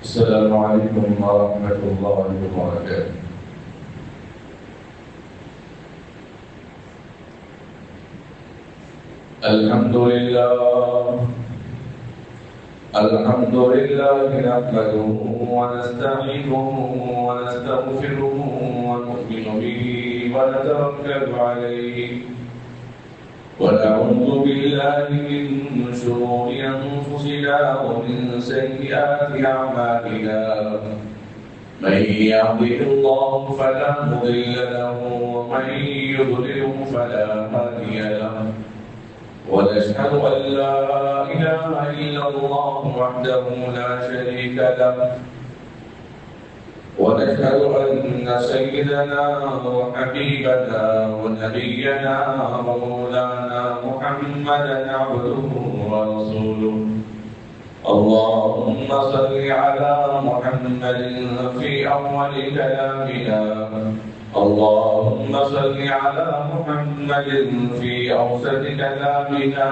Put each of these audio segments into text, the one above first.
السلام عليكم ورحمة الله وبركاته. الحمد لله نحمده ونستعينه ونستغفره ونؤمن به ونتوكل عليه ونعوذ بالله من شرور أنفسنا ومن سيئات أعمالنا. من يهده الله فلا مضل له ومن يضلل فلا هادي له. ونشهد أن لا إله إلا الله وحده لا شريك له. ونشهد أن سيدنا وحبيبنا ونبينا ومولانا محمدا عبده ورسوله. اللهم صل على محمد في أول كلامنا. اللهم صل على محمد في أوسط كلامنا.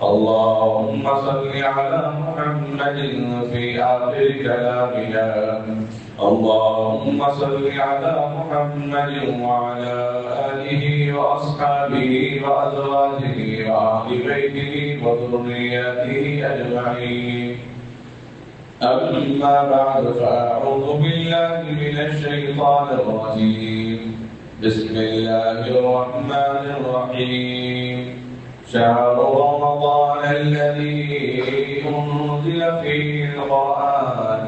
اللهم صل على محمد في آخر كلامنا. اللهم صل على محمد وعلى آله وأصحابه وأزواجه وأهل بيته وذرياته أجمعين. أما بعد فأعوذ بالله من الشيطان الرجيم. بسم الله الرحمن الرحيم. شهر رمضان الذي أنزل فيه القرآن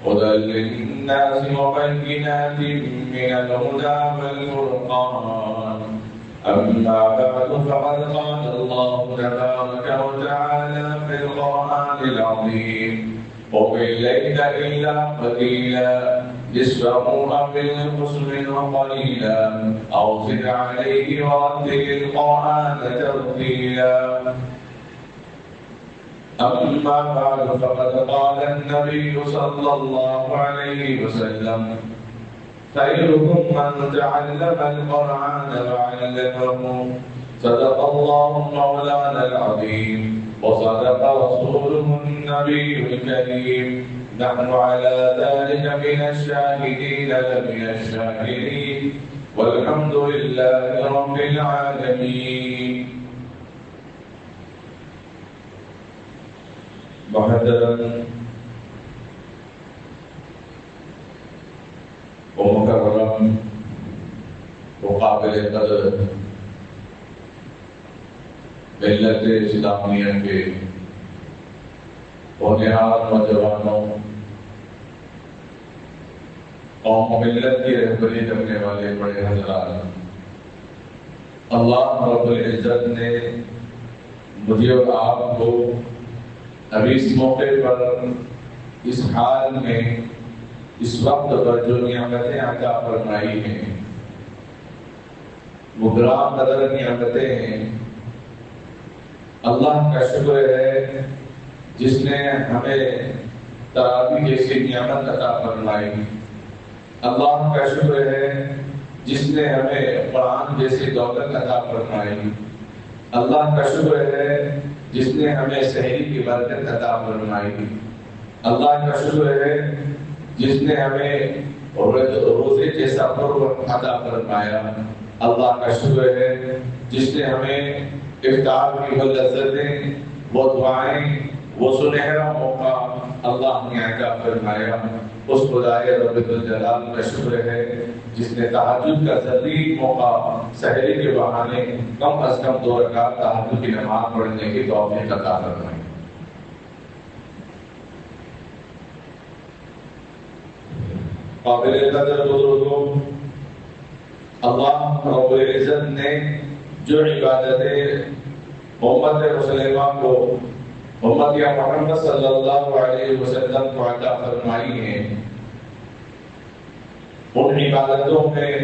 هدى للناس وبينات من الهدى والفرقان. أما بعد فقد قال الله تبارك وتعالى في القرآن العظيم: قم الليل إلا قليلا نصفه أو انقص منه قليلا أو زد عليه ورتل القرآن ترتيلا. أما بعد فقد قال النبي صلى الله عليه وسلم: خيركم من تعلم القرآن وعلمه. صدق الله مولانا العظيم وصدق رسوله النبي الكريم. نحن على ذلك من الشاهدين لمن الشاكرين والحمد لله رب العالمين. محترم ومكرم وقابل قدر ملت اسلامیہ کے ہونہار نوجوانوں، قوم ملت کی رہبری کرنے والے بڑے حضرات، اللہ رب العزت نے مجھے اور آپ کو ابھی اس موقع پر، اس حال میں، اس وقت پر جو نعمتیں عطا فرمائی ہیں وہ گراں قدر نعمتیں ہیں۔ اللہ کا شکر ہے جس نے ہمیں تراویح جیسی نعمت عطا فرمائی۔ اللہ کا شکر ہے جس نے ہمیں قرآن جیسی دولت عطا فرمائی۔ اللہ کا شکر ہے جس نے ہمیں سحری کی برکت عطا فرمائی۔ اللہ کا شکر ہے جس نے ہمیں روزے جیسا قرب عطا فرمایا۔ اللہ کا شکر ہے جس نے ہمیں افطار کی وہ لذتیں، وہ دعائیں، وہ سنہرا موقع اللہ نے عطا فرمایا۔ اس خدائے رب الجلال کا شکر ہے جس نے تہجد کا ذلیل موقع سحری کے بہانے کم از کم 2 رکعت تہجد کی نماز پڑھنے کی توفیق عطا فرمائی۔ قابل قدر بزرگوں، اللہ رب العزت نے جو عبادتیں امت مسلمہ کو، امت محمد صلی اللہ علیہ وسلم کو عطا فرمائی ہیں، ان عبادتوں میں،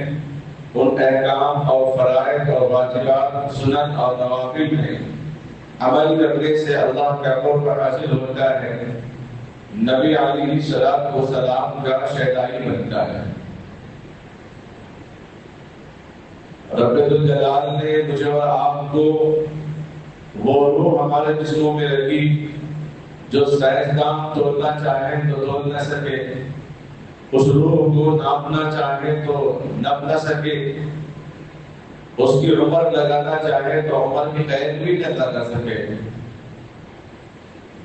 ان احکام اور فرائض اور واجبات، سنن اور نوافل میں عمل کرنے سے اللہ کا قرب حاصل ہوتا ہے، نبی علیہ السلام کا شہدائی بنتا ہے۔ رب الجلال نے مجھے اور آپ کو وہ روح ہمارے جسموں میں رکھی، جو سائنسدان تولنا چاہے تو تول نہ سکے، اس روح کو ناپنا چاہے تو نپ نہ سکے، اس کی عمر لگانا چاہے تو عمر کی قید بھی نہ لگا سکے،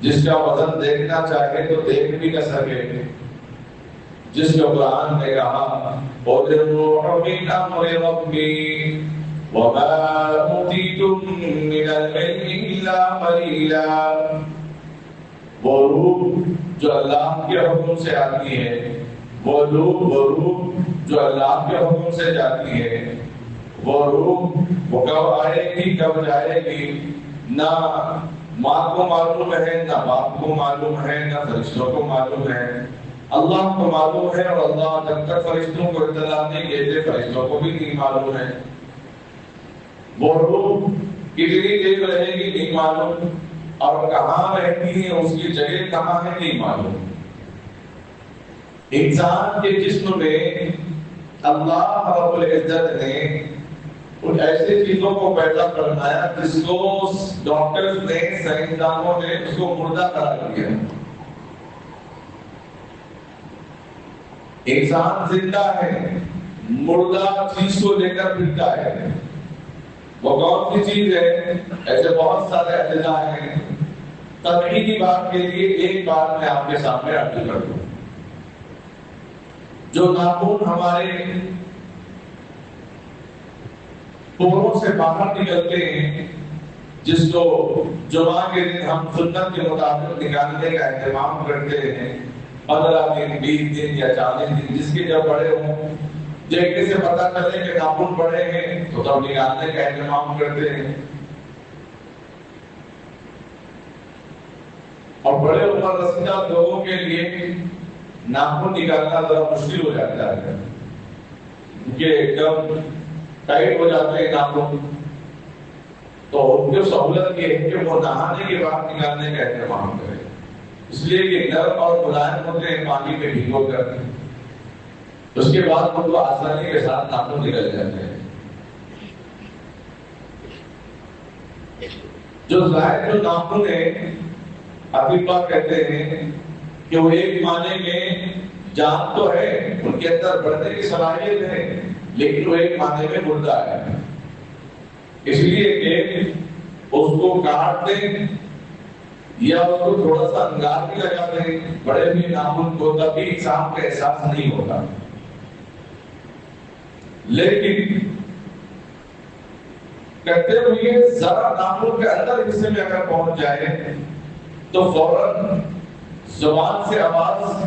جس کا وزن دیکھنا چاہے تو دیکھ بھی نہ سکے، جس کو قرآن نے کہا قُلِ الرُّوحُ مِنْ أَمْرِ رَبِّي وَمَا أُوتِيتُم مِّنَ الْعِلْمِ إِلَّا قَلِيلًا، وہ روح جو اللہ کے حکم سے آتی ہے، وہ روح جو اللہ کے حکم سے جاتی ہے، وہ روح وہ کب آئے گی کب جائے گی نہ ماں کو معلوم ہے، نہ باپ کو معلوم ہے، نہ فرشتوں کو معلوم ہے، اللہ کو معلوم ہے، اور اللہ جب تک فرشتوں کو اطلاع نہیں دیتے فرشتوں کو بھی نہیں معلوم ہے۔ وہ روح کتنی دیر رہے گی نہیں معلوم، اور کہاں رہتی ہے، اس کی جگہ کہاں ہے نہیں معلوم۔ انسان کے جسم میں اللہ رب العزت نے کچھ ایسی چیزوں کو پیدا فرمایا جس کو ڈاکٹرز نے، سائنسدانوں نے اس کو مردہ قرار دیا۔ انسان زندہ ہے، مردہ چیز کو لے کر پھرتا ہے۔ وہ کون سی چیز ہے؟ ایسے بہت سارے اجزاء ہیں، تفریح کی بات کے لیے ایک بات میں آپ کے سامنے عرض کر دوں۔ جو ناخن ہمارے پوروں سے باہر نکلتے ہیں، جس کو جمعہ کے دن ہم سنت کے مطابق نکالنے کا اہتمام کرتے ہیں، 15 دن، 20 دن یا 40 دن، جس کے جب بڑے ہوں، دیکھنے سے پتہ چلے کہ ناخن بڑے ہیں تو تب نکالنے کا اہتمام کرتے ہیں۔ اور بڑے عمر رسیدہ لوگوں کے لیے ناخن نکالنا ذرا مشکل ہو جاتا ہے، کیونکہ ایک دم ٹائٹ ہو جاتے ہیں ناخن، تو ان کی سہولت یہ ہے کہ وہ نہانے کے بعد نکالنے کا اہتمام کریں، اس لیے کہ نرم اور ملائم ہوتے ہیں پانی میں بھگو کر، اس کے بعد ان کو آسانی کے ساتھ ناخن نکل جاتے ہیں۔ جو ظاہر جو ناخن ہے، اطباء کہتے ہیں کہ وہ ایک معنی میں جان تو ہے، ان کے اندر بڑھنے کی صلاحیت ہے، لیکن وہ ایک معنی میں مردہ ہے، اس لیے کہ اس کو کاٹ دیں یا اس کو تھوڑا سا انگار بھی لگا دیں بڑے بھی ناخن کو، تبھی انسان کا احساس نہیں ہوتا۔ لیکن کرتے ہوئے ذرا ناخن کے اندر حصے میں اگر پہنچ جائے تو فوراً زبان سے آواز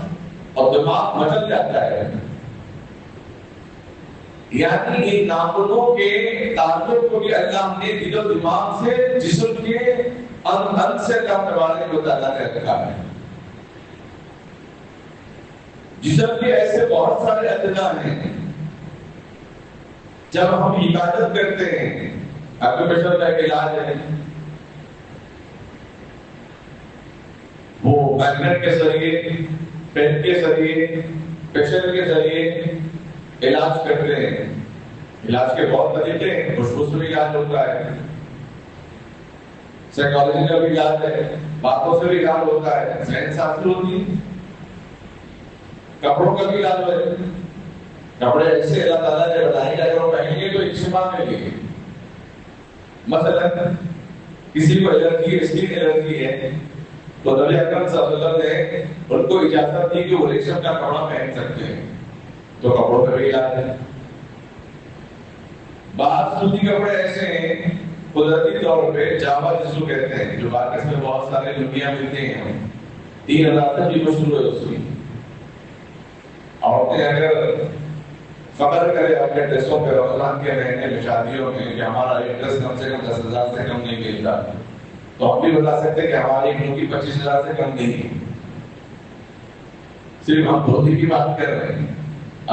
اور دماغ مچل جاتا ہے، یعنی ان ناخنوں کے تعلق کو بھی اللہ نے دل و دماغ سے، جسم کے ان سے کرنے والے کو تعالیٰ نے رکھا ہے۔ جسم کے ایسے بہت سارے اجزاء ہیں، جب ہم عبادت کرتے ہیں، اکوپریشر کا ایک علاج ہے، وہ میگنیٹ کے ذریعے، پین کے ذریعے، پریشر کے ذریعے علاج کرتے ہیں۔ علاج کے بہت طریقے ہیں، خوشبو سے بھی علاج ہوتا ہے، سائیکالوجی کا بھی علاج ہے، باتوں سے بھی علاج ہوتا ہے، سائنس حاصل ہوتی ہے، کپڑوں کا بھی علاج ہے۔ کپڑے ایسے اللہ تعالیٰ نے بتائے کہ اگر وہ پہنیں گے تو ایک شفا ملے گی۔ مثلا کسی کو الرجی، اسکن الرجی ہے تو نبی اکرم صلی اللہ علیہ وسلم نے ان کو اجازت دی کہ وہ ریشم کا کپڑا پہن سکتے ہیں، تو کپڑوں کا بھی علاج ہے۔ بعض سوتی کپڑے ایسے ہیں قدرتی طور پہ جاوا جس کو کہتے ہیں، جو مارکیٹ میں بہت سارے لنگیاں ملتے ہیں، 3000 تک بھی مشہور ہے اس کی۔ عورتیں اگر فخر کرے اپنے ڈریسوں پہ رمضان کے مہینے میں، شادیوں میں، کہ ہمارا ایک ڈریس کم سے کم 10,000 سے کم نہیں ملتا، تو ہم بھی بتا سکتے ہیں کہ ہماری ایک لنگی 25,000 سے کم نہیں۔ صرف ہم دھوتی کی بات کر رہے ہیں،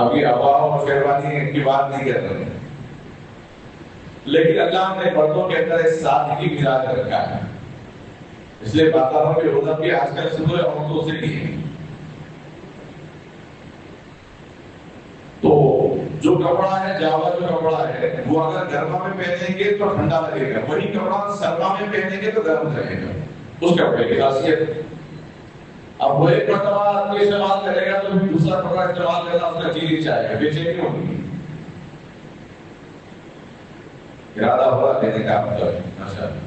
ابھی ابا اور شیروانی کی بات نہیں کر رہے ہیں۔ لیکن اللہ نے مردوں کے اندر ایک سادگی ملا کر رکھا ہے، اس لیے بازاروں کی رونق بھی آج کل صبح عورتوں سے کی ہے۔ تو جو کپڑا ہے، جاوا جو کپڑا ہے، وہ اگر گرما میں پہنیں گے تو ٹھنڈا لگے گا، وہی کپڑا سرما میں پہنیں گے تو گرم لگے گا، اس کپڑے کی خاصیت۔ اب وہ ایک مرتبہ آدمی استعمال کرے گا تو دوسرا ٹکڑا استعمال کرنا اس کا جی نہیں چاہے گا، بے چینی ہوگی۔ ارادہ ہو رہا دینے کا ماشاء اللہ۔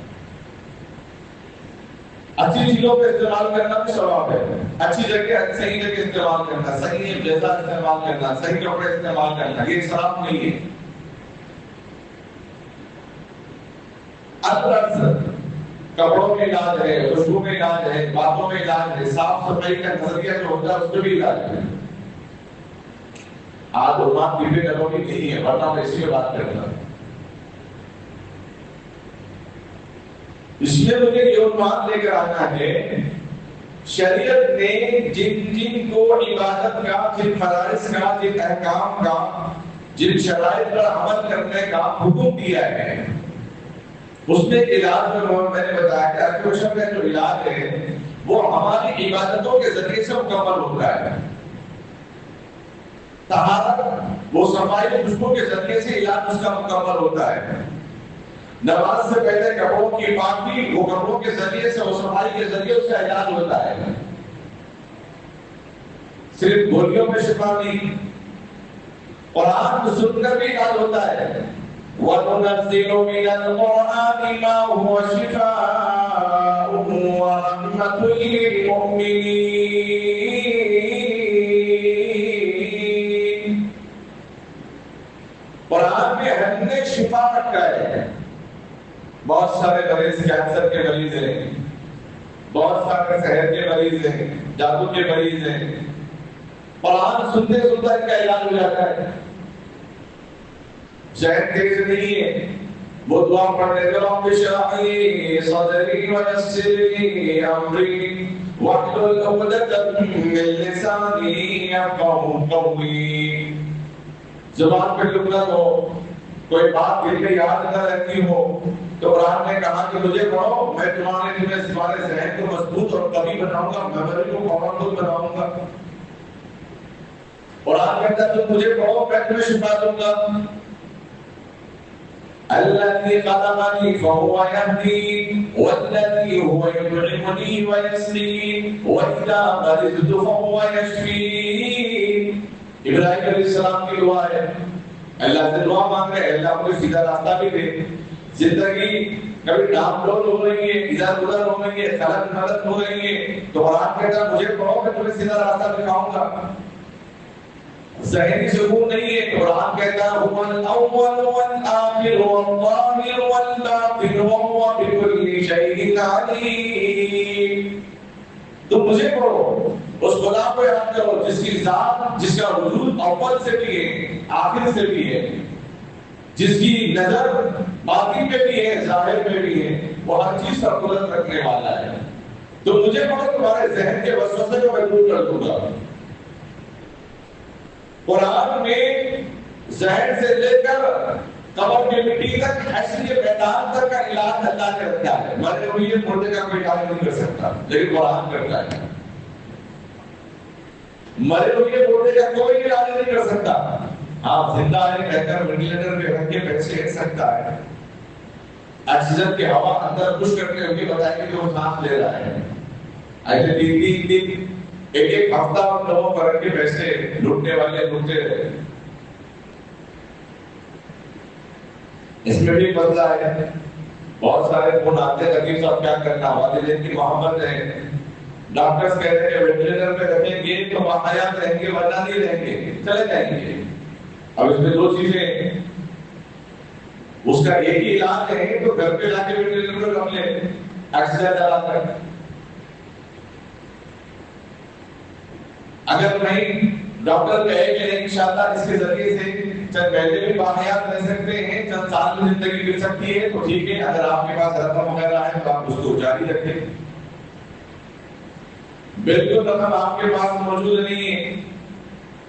اچھی چیزوں پہ استعمال کرنا بھی ثواب ہے، اچھی جگہ صحیح جگہ استعمال کرنا، صحیح جیسا استعمال کرنا، صحیح کپڑے استعمال کرنا، یہ اسراف نہیں ہے۔ کپڑوں میں علاج ہے، خوشبو میں علاج ہے، باتوں میں علاج ہے، صاف صفائی کا نظریہ جو ہوتا ہے اس میں بھی علاج ہے۔ آج علماء پیپے ڈبوں کی نہیں ہے، ورنہ میں اسی میں بات کرتا ہوں۔ اس لیے مجھے یہ علماء لے کر آنا ہے، شریعت نے جن کو عبادت کا، جن فرائض کا، جن احکام کا، جن شرائط پر عمل کرنے کا حکم دیا ہے، اس میں علاج میں نے بتایا کہ ایکوپریشر کا جو علاج ہے وہ ہماری عبادتوں کے ذریعے سے مکمل ہوتا ہے۔ طہارت وہ صفائی خوشبو کے ذریعے سے علاج اس کا مکمل ہوتا ہے۔ نماز سے پہلے کپڑوں کی پاکی وہ کپڑوں کے ذریعے سے، وہ صفائی کے ذریعے اس کا علاج ہوتا ہے۔ صرف گولیوں میں شفا نہیں، قرآن سن کر بھی علاج ہوتا ہے۔ وَنُنَزِّلُ مِنَ الْقُرْآنِ مَا هُوَ شِفَاءٌ وَرَحْمَةٌ لِّلْمُؤْمِنِينَ۔ قرآن میں ہم نے شفا رکھا ہے۔ بہت سارے مریض کینسر کے مریض ہیں، بہت سارے صحت کے مریض ہیں، جادو کے مریض ہیں، قرآن سنتے سنتے ان کا علاج ہو جاتا ہے۔ ذہن تیز نہیں ہے، وہ دعا پڑھنے رب اشرح لی صدری ویسر لی امری واحلل عقدۃ من لسانی یفقهوا قولی۔ زبان پہ لغت ہو، کوئی بات دل میں یاد نہ رہتی ہو تو قرآن نے کہا کہ مجھے پڑھو، میں تمہارے ذہن کو مضبوط اور قوی بناؤں گا، میموری کو پاورفل بناؤں گا۔ قرآن کہتا ہے تم مجھے پڑھو، میں تمہیں شفا دوں گا۔ الذي خلقني فهو يهدين والذي هو يطعمني ويسقين وإذا مرضت فهو يشفين۔ ابراہیم علیہ السلام کی دعا ہے، اللہ سے دعا مانگ رہے ہیں اللہ مجھے سیدھا راستہ بھی دے۔ زندگی کبھی ڈاپ ڈول ہو رہی ہے، ادھر ادھر ہو رہی ہے، خلل ملل ہو رہی ہے، تو قرآن کہتا ہے مجھے پڑھو میں تمہیں سیدھا راستہ دکھاؤں گا۔ ذہنی سکون نہیں ہے، قرآن کہتا ہے هو الاول والآخر والظاہر والباطن وهو بكل شيء علیم۔ تم مجھے پڑھو، اس خدا کو یاد کرو جس کی ذات، جس کا وجود اول سے بھی ہے آخر سے بھی ہے، جس کی نظر باطن پہ بھی ہے ظاہر پہ بھی ہے، وہ ہر چیز پر قدرت رکھنے والا ہے۔ تو مجھے پڑھو، تمہارے ذہن کے وسوسے کو میں دور کر دوں گا۔ قرآن میں ذہن سے لے کر قبر کی مٹی تک، حشر کے میدان تک کا علاج اللہ نے رکھا ہے۔ مرے ہوئے مردے کا کوئی علاج نہیں کر سکتا، لیکن قرآن کرتا ہے۔ مرے ہوئے مردے کا کوئی علاج نہیں کر سکتا، آپ زندہ ہے کہہ کر وینٹیلیٹر پہ رکھ کے پیسے لے سکتا ہے، آکسیجن کی ہوا اندر پش کر کے انہیں بتائے کہ وہ سانس لے رہا ہے۔ ایسے تین دن ایک ہفتہ ہم لوگوں پر رکھ کے پیسے لوٹنے والے لوٹتے رہے۔ اس میں بھی بدلہ ہے، بہت سارے فون آتے ہیں لطیف صاحب کیا کرنا، والدین کی محبت ہے، ڈاکٹرز کہہ رہے ہیں وینٹیلیٹر پہ رکھیں گے تو باحیات رہیں گے ورنہ نہیں رہیں گے، چلے جائیں گے۔ اب اس میں دو چیزیں، اس کا ایک ہی علاج ہے تو گھر پہ لا کے وینٹیلیٹر پہ رکھ لیں آکسیجن ڈالا کر، اگر نہیں ڈاکٹر کہے کہ انشاءاللہ اس کے ذریعے سے چند مہینے بھی باحیات رہ سکتے ہیں، چند سال میں زندگی مل سکتی ہے تو ٹھیک ہے، اگر آپ کے پاس رقم وغیرہ ہے تو آپ اس کو جاری رکھیں۔ بالکل رقم آپ کے پاس موجود نہیں ہے،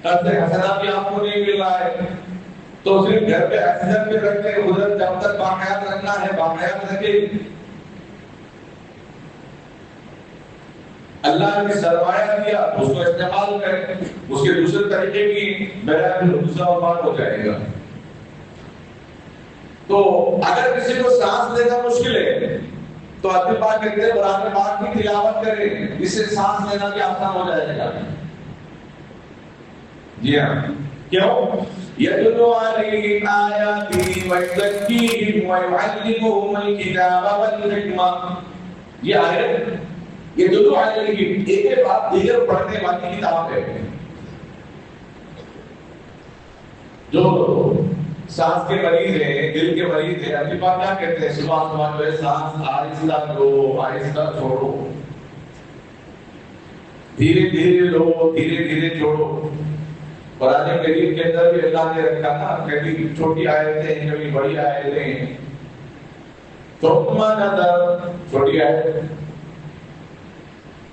قرض حسنہ بھی آپ کو نہیں مل رہا ہے تو صرف گھر پہ آکسیجن پہ رکھتے ہیں، ادھر جب تک باحیات رکھنا ہے باحیات رکھیں۔ اللہ نے سرمایہ دیا اس کو استعمال کریں، اس کے دوسرے طریقے کی میرا دوسرا بات ہو جائے گا۔ تو اگر کسی کو سانس لینا مشکل ہے تو عبد پاک کہتے ہیں قرآن پاک کی تلاوت کریں، اس سے سانس لینا بھی آسان ہو جائے گا. جی ہاں، کیوں؟ یتلو علیہم آیاتہ ویزکیہم ویعلمہم الکتاب والحکمہ. یہ آیت یتلو علیہم ایک کے بعد دیگر پڑھنے والی کتاب ہے. جو سانس کے مریض ہیں، دل کے مریض ہیں، ابھی پاک کیا کہتے ہیں؟ صبح صبح جو ہے سانس آہستہ لو، آہستہ چھوڑو، دھیرے دھیرے لو، دھیرے دھیرے چھوڑو. قرآن کریم کے اندر بھی اللہ نے رکھا نا، کبھی چھوٹی آیتیں کبھی بڑی آیتیں. ثم نظر چھوٹی آیت،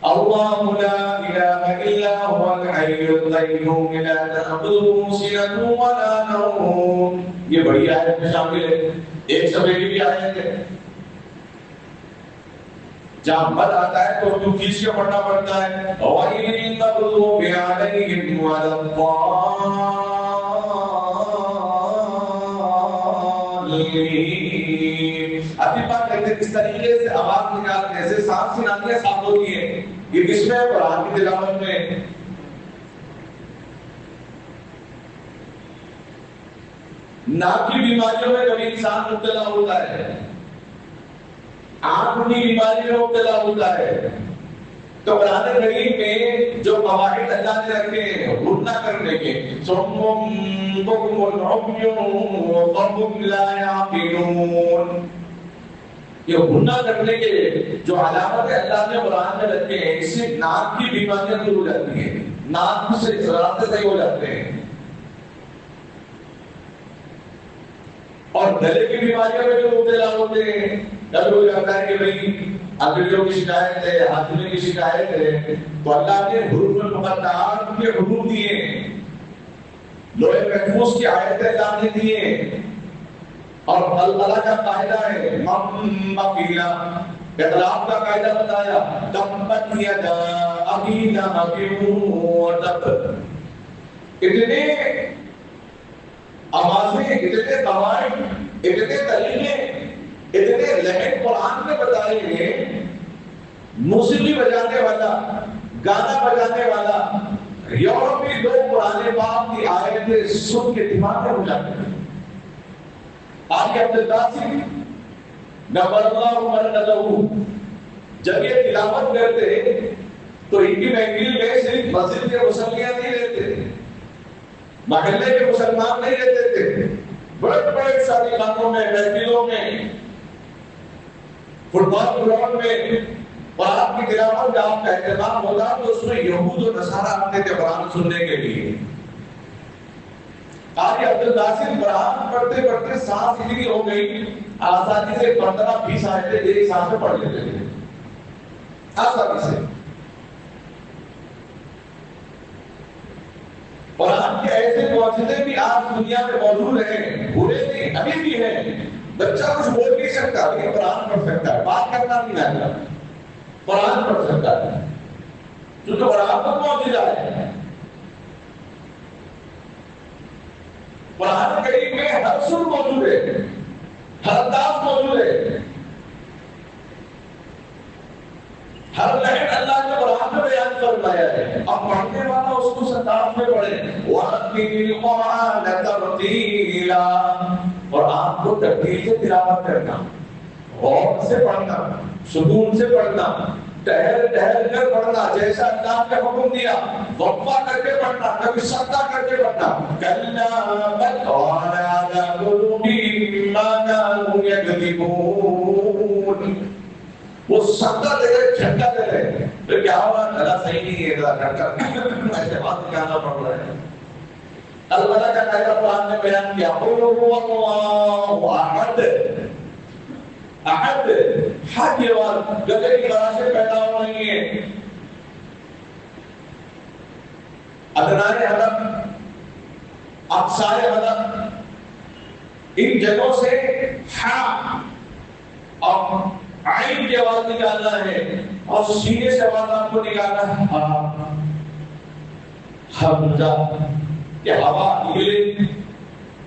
اللہ لا الہ الا هو الحی القیوم لا تأخذه سنة ولا نوم. یہ بڑی آیت میں شامل ہے. ایک صفحے کی بھی آیت ہے. جہاں مد آتا ہے تو تو کھینچ کے پڑھنا پڑتا ہے. وَإِنَّ الْمَغْضُوبِ عَلَيْهِمْ وَلَا الضَّالِّينَ. ابھی بات کہتے ہیں کس طریقے سے آواز نکالتے ہیں، جیسے سانس کی نالیاں صاف ہوتی ہیں. یہ کس میں؟ قرآن کی تلاوت میں. ناک کی بیماریوں میں کبھی انسان مبتلا ہوتا ہے، آنکھ کی بیماری میں مبتلا ہوتا ہے، تو قرآن کریم میں جو قواعد اللہ نے رکھے ہیں غنہ کرنے کے، صم بکم عمی فہم لا یعقلون، یہ غنہ کرنے کے جو علامت اللہ نے قرآن میں رکھے ہیں، اس سے ناک کی بیماریاں دور ہو جاتی ہیں، ناک سے راستے صحیح ہو جاتے ہیں. اور گلے کی بیماریوں میں جو مبتلا ہوتے ہیں، جب وہ کہتا ہے کہ بھائی اگلیوں کی شکایت ہے، ہاتھوں کی شکایت ہے، تو اللہ نے حروف المقطعات کے حروف دیے، لوح محفوظ کی آیتیں اللہ نے دیے. اور اللہ کا قاعدہ ہے مقیلا، اطلاق کا قاعدہ بتایا، تبت یدا ابی لہب وتب. اتنے آوازیں، اتنے قواعد، اتنے طریقے، اتنے لہن قرآن میں بتائے گئے. موسیقی بجانے والا، گانا بجانے والا یورپی لوگ قرآن پاک کی آیتیں سن کے دماغ میں ہو جاتے ہیں. آج عبد القاسم نبر اللہ مرکزہ جب یہ تلاوت کرتے تو ان کی محفل میں صرف مسجد کے مسلمان نہیں رہتے، محلے کے مسلمان نہیں رہتے تھے، بڑے بڑے شادی خانوں میں، محفلوں میں، فٹ بال گراؤنڈ میں قرآن کی تلاوت جب آپ کا اہتمام ہوتا تو اس میں یہود و نصارہ آتے تھے قرآن سننے کے لیے. آج عبد القاسم قرآن پڑھتے پڑھتے سانس اتنی ہو گئی، آسانی سے 15-20 آیتیں ایک سانس میں پڑھ لیتے تھے، آسانی سے. قرآن کے ایسے معجزے بھی آج دنیا میں موجود ہیں، بھولے نہیں، ابھی بھی ہیں. بچہ کچھ بول نہیں سکتا لیکن قرآن پڑھ سکتا ہے، بات کرنا نہیں آتا، قرآن پڑھ سکتا ہے، کیونکہ قرآن پر معجزہ ہے. قرآن کریم میں ہر سر موجود ہے، ہر انداز موجود ہے، ہر لہن اللہ نے قرآن میں بیان فرمایا ہے. اب پڑھنے والا اس کو انداز میں پڑھے. وَرَتِّلِ الْقُرْآنَ تَرْتِيلًا، اور آپ کو ترتیل سے تلاوت کرنا، غور سے پڑھنا، سکون سے پڑھنا، ٹہل ٹہل کر پڑھنا، جیسا اللہ نے حکم دیا، وقفہ کر کے پڑھنا، کبھی سجدہ کر کے پڑھنا. کَلَّا بَلْ رَانَ عَلَىٰ قُلُوبِهِم مَّا كَانُوا يَكْسِبُونَ. وہ سجدہ دے رہے، جھٹکا دے رہے، پھر کیا ہوا؟ گلا صحیح نہیں ہے، گلا جھٹکا ایسے بات نکالنا پڑ رہا ہے. اللہ کا قاعدہ قرآن نے بیان کیا، قُلْ هُوَ اللَّهُ أَحَدٌ. احد حق یہ بات گلے کی طرح سے پیدا ہو رہی ہے. ادنائے حلق، اقصائے حلق، ان جگہوں سے ہا اور عین کی آواز نکالنا ہے، اور سینے سے آواز آپ کو نکالنا ہے ہا. حمزہ یہ ہوا ملے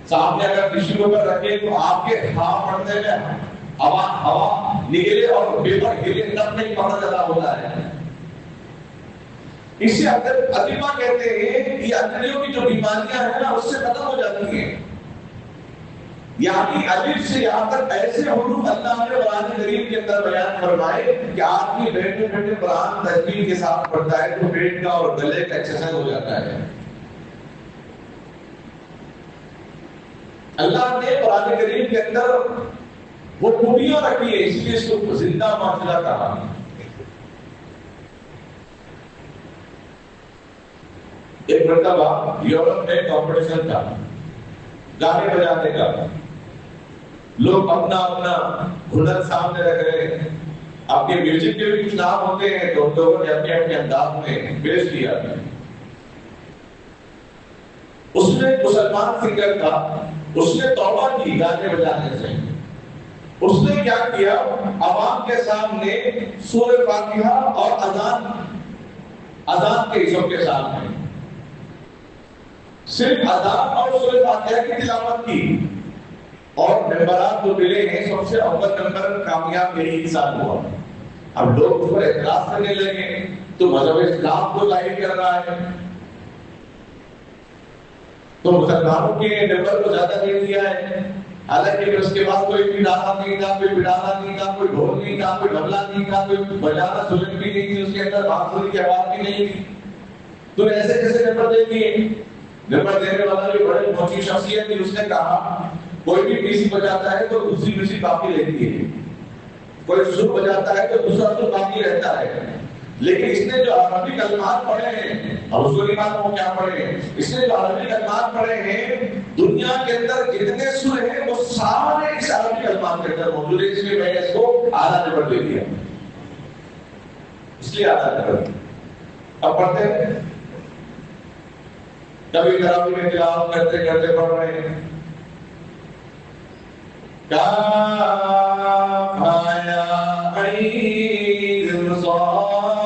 سامنے اگر کسی کے اوپر رکھے تو آپ کے ہاں پڑھنے میں ہوا نکلے اور پیپر ہلے تب نہیں پتہ چلا ہوتا ہے. اسے اطباء کہتے ہیں کہ اندریوں کی جو بیماریاں ہیں نا اس سے ختم ہو جاتی ہیں. یعنی الف سے یہاں تک ایسے حروف اللہ نے قرآن کریم کے اندر بیان فرمائے کہ آدمی بیٹھے بیٹھے قرآن تجوید کے ساتھ پڑھتا ہے تو پیٹ کا اور گلے کا ایکسرسائز ہو جاتا ہے. اللہ نے قرآن کریم کے اندر وہ خوبیاں رکھی ہے، اس لیے اس کو زندہ معجزہ کہا. ایک مرتبہ یورپ میں کمپٹیشن تھا گانے بجانے کا. لوگ اپنا اپنا ہنر سامنے رکھ رہے ہیں. آپ کے میوزک کے بھی کچھ نام ہوتے ہیں تو لوگوں نے اپنے اپنے انداز میں پیش کیا. اس میں ایک مسلمان سنگر تھا، اس نے توبہ کی گانے بجانے سے. اس نے کیا کیا، عوام کے سامنے سورہ فاتحہ اور اذان کے حصوں کے سامنے صرف اذان اور سورہ فاتحہ کی تلاوت کی، اور ممبرات جو ملے ہیں سب سے اول نمبر کامیاب یہی انسان ہوا. اب لوگ اس پر اعتراض کرنے لگے تو مذہب اسلام کو ظاہر کر رہا ہے، تو مسلمانوں کے نمبر کو زیادہ دے دیا ہے. حالانکہ اس کے بعد کوئی پٹانا نہیں تھا، کوئی پٹانا نہیں تھا، کوئی ڈھول نہیں تھا، کوئی ڈبلا نہیں تھا، کوئی بجانا سلن بھی نہیں تھی، اس کے اندر بانسری کی آواز بھی نہیں تھی. تو ایسے کیسے نمبر دے دیے؟ نمبر دینے والا جو بڑے موٹی شخصیت تھی، اس نے کہا کوئی بھی پیسی بجاتا ہے تو دوسری پیسی باقی رہتی ہے، کوئی سر بجاتا ہے تو دوسرا سر باقی رہتا ہے. لیکن اس نے جو عربی کلمات پڑھے ہیں، اور اس کو نہیں معلوم وہ کیا پڑھے ہیں، اس نے جو عربی کلمات پڑھے ہیں دنیا کے اندر جتنے سر ہیں وہ سارے اس عربی کلمات کے اندر موجود ہے. اس لیے میں نے اس کو اعلیٰ نمبر دے دیا، اس لیے اعلیٰ نمبر. اب پڑھتے ہیں، کبھی تراویح میں تلاوت کرتے کرتے پڑھ رہے ہیں کاف یا عین صاد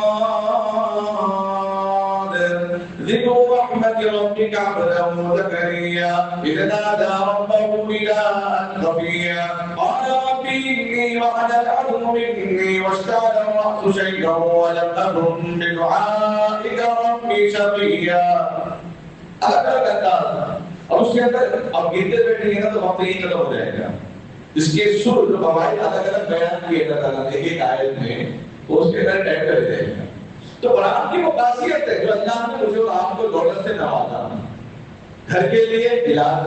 ذکر رحمت ربک عبده زکریا اذ نادى ربه نداء خفیا قال رب إني وهن العظم مني واشتعل الرأس شيبا ولم أكن بدعائك رب شقيا. الگ الگ انداز. اور اس کے اندر اب گرتے بیٹھیں گے نا تو وقت یہی ختم ہو جائے گا. اس کے سر جو قواعد الگ الگ بیان کیے اللہ تعالیٰ نے ایک آیت میں، تو اس کے اندر ٹیگ کر دے گا. تو قرآن کی وہ خاصیت ہے جو اللہ نے مجھے اور آپ کو دولت سے نوازا. گھر کے لیے علاج،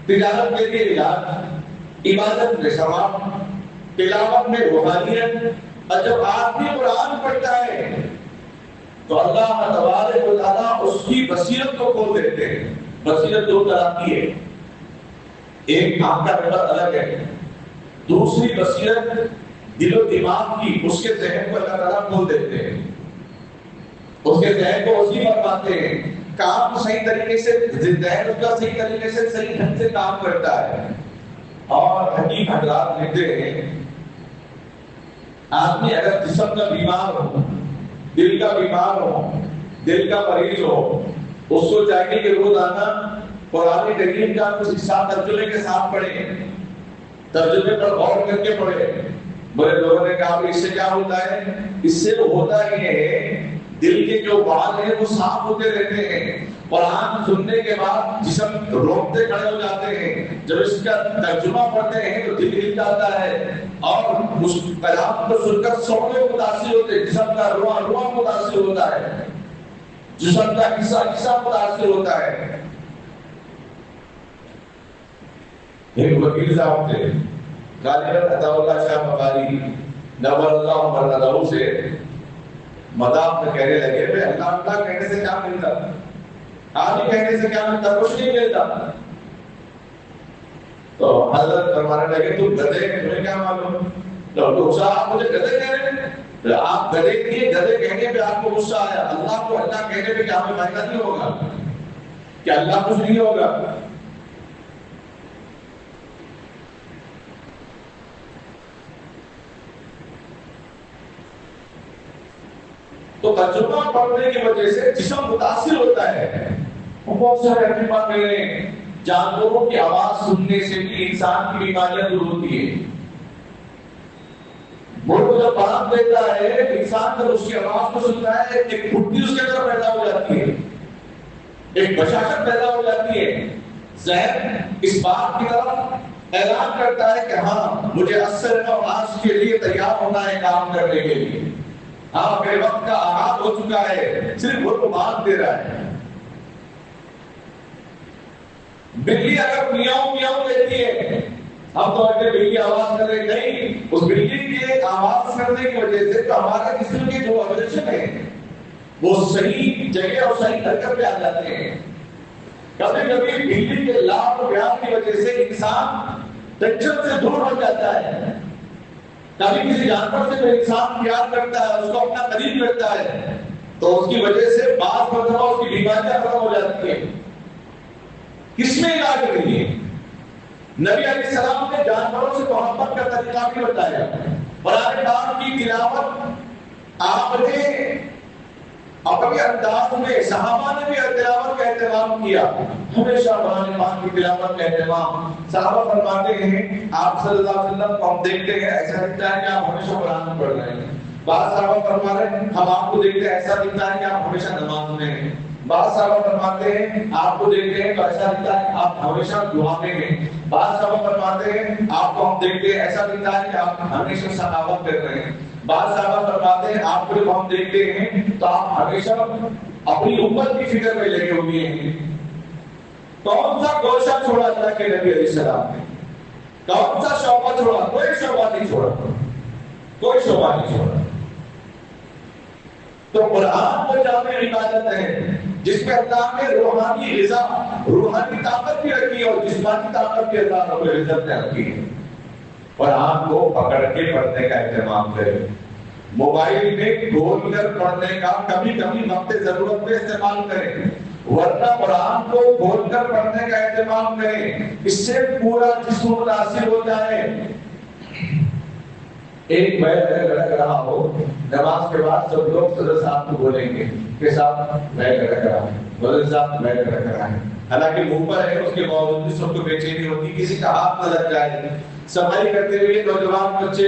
تجارت کے لیے علاج، عبادت میں ثواب، تلاوت میں روحانیت. اور جب آدمی قرآن پڑھتا ہے تو اللہ تبارک و تعالیٰ اس کی بصیرت کو کھول دیتے ہیں. بصیرت دو طرح کی ہے، ایک آنکھ کا نمبر الگ ہے، دوسری بصیرت دل و دماغ کی، اس کے ذہن کو اللہ تعالیٰ کھول دیتے ہیں، اس کے ذہن کو وسیع فرماتے ہیں. کام صحیح طریقے سے ذہن اس کا صحیح طریقے سے صحیح ڈھنگ سے کام کرتا ہے. اور حکیم حضرات لکھتے ہیں آدمی اگر جسم کا بیمار ہو، دل کا بیمار ہو، دل کا مریض ہو، اس کو چاہیے کہ روزانہ قرآن کریم کا کچھ حصہ ترجمے کے ساتھ پڑھے، ترجمے پر غور کر کے پڑھے. بڑے لوگوں نے کہا اس سے کیا ہوتا ہے؟ اس سے ہوتا یہ ہے دل کے جو بال ہیں وہ صاف ہوتے رہتے ہیں. قرآن سننے کے بعد جسم روکتے کھڑے ہو جاتے ہیں. جب اس کا ترجمہ پڑھتے ہیں تو دل ہل جاتا ہے اور اس کلام کو سن کر سونے متاثر ہوتے ہیں. جسم کا رواں متاثر ہوتا ہے، جسم کا حصہ متاثر ہوتا ہے. ایک وکیل صاحب تھے غالباً عطا اللہ شاہ بخاری نور اللہ مرتضی سے مذاق میں کہنے لگے بے اللہ اللہ کہنے سے کیا ملتا، آدمی کہنے سے کیا ملتا، کچھ نہیں ملتا. تو حضرت فرمانے لگے تم گدھے ہیں، تمہیں کیا معلوم؟ تو غصہ آپ مجھے گدھے کہہ رہے ہیں؟ آپ گدھے کیے، گدھے کہنے پہ آپ کو غصہ آیا، اللہ کو اللہ کہنے پہ کیا ہمیں فائدہ نہیں ہوگا؟ کیا اللہ کچھ نہیں ہوگا؟ تو ترجمہ پڑھنے کی وجہ سے جسم متاثر ہوتا ہے. بہت سارے اطباء کہہ رہے ہیں جانوروں کی آواز سننے سے بھی انسان کی بیماریاں دور ہوتی ہے. وہ جب پڑھا دیتا ہے انسان جب اس کی آواز کو سنتا ہے ایک پھٹی اس کے اندر پیدا ہو جاتی ہے، ایک بشاشت پیدا ہو جاتی ہے، ذہن اس بات کی طرف اعلان کرتا ہے کہ ہاں مجھے عصر اور آج کے لیے تیار ہونا ہے کام کرنے کے لیے، ہاں میرے وقت کا آغاز ہو چکا ہے، صرف وہ بات دے رہا ہے۔ بلی اگر میاؤں میاؤں کہتی ہے، ہم تو اگر بلی آواز کر رہے نہیں، اس بلی کے آواز کرنے کی وجہ سے تو ہمارے جسم کے جو آپریشن ہے وہ صحیح جگہ اور صحیح حرکت پہ آ جاتے ہیں۔ کبھی کبھی بلی کے لاڈ و پیار کی وجہ سے انسان ٹینشن سے دور ہو جاتا ہے۔ کبھی کسی جانور سے جو انسان پیار کرتا ہے، اس کو اپنا قریب کرتا ہے، تو اس کی وجہ سے بعض مرتبہ اس کی بیماریاں ختم ہو جاتی ہیں۔ کس میں علاج نہیں ہے؟ نبی علیہ السلام نے جانوروں سے محبت کا طریقہ بھی بتایا، قرآن پاک کی تلاوت آپ نے اپنے انداز میں، صحابہ نے بھی تلاوت کا اہتمام کیا، ہمیشہ قرآن پاک کی تلاوت کا اہتمام۔ صحابہ فرماتے ہیں آپ صلی اللہ علیہ وسلم کو ہم دیکھتے ہیں ایسا لگتا ہے کہ آپ ہمیشہ قرآن پڑھ رہے ہیں، بعض صحابہ فرما رہے ہیں ہم آپ کو دیکھتے ہیں ایسا لگتا ہے کہ آپ ہمیشہ نماز میں ہیں، بعض صحابہ فرماتے ہیں آپ کو دیکھتے ہیں تو ایسا لگتا ہے آپ ہمیشہ دعا میں ہیں، بعض صحابہ فرماتے ہیں آپ کو ہم دیکھتے ہیں ایسا لگتا ہے کہ آپ ہمیشہ سخاوت کر رہے ہیں، بعض صحابہ فرماتے ہیں آپ کو جب ہم دیکھتے ہیں تو آپ ہمیشہ اپنی امت کی فکر میں لگے ہوئے ہیں۔ کون سا گوشہ چھوڑا اللہ کے نبی علیہ السلام نے؟ کون سا شعبہ چھوڑا؟ کوئی شعبہ نہیں چھوڑا، کوئی شعبہ نہیں چھوڑا۔ تو قرآن وہ جامع عبادت ہے جس میں اللہ نے روحانی غذا، روحانی طاقت بھی رکھی ہے اور جسمانی طاقت بھی اللہ رب العزت نے رکھی ہے۔ قرآن کو پکڑ کے پڑھنے کا اہتمام کریں، موبائل میں کھول کر پڑھنے کا کبھی کبھی وقت ضرورت میں استعمال کریں، ورنہ قرآن کو کھول کر پڑھنے کا اہتمام کریں، اس سے پورا جسم متاثر ہو جائے۔ ایک بیل لڑک رہا ہو، نماز کے بعد سب لوگ صدر صاحب کو بولیں گے کہ صاحب بیل لڑک رہا ہے، صدر صاحب بیل لڑک رہا ہے، حالانکہ منہ پر ہے، اس کے باوجود بھی سب کو بے چینی ہوتی، کسی کا ہاتھ نہ لگ جائے۔ صفائی کرتے ہوئے نوجوان بچے،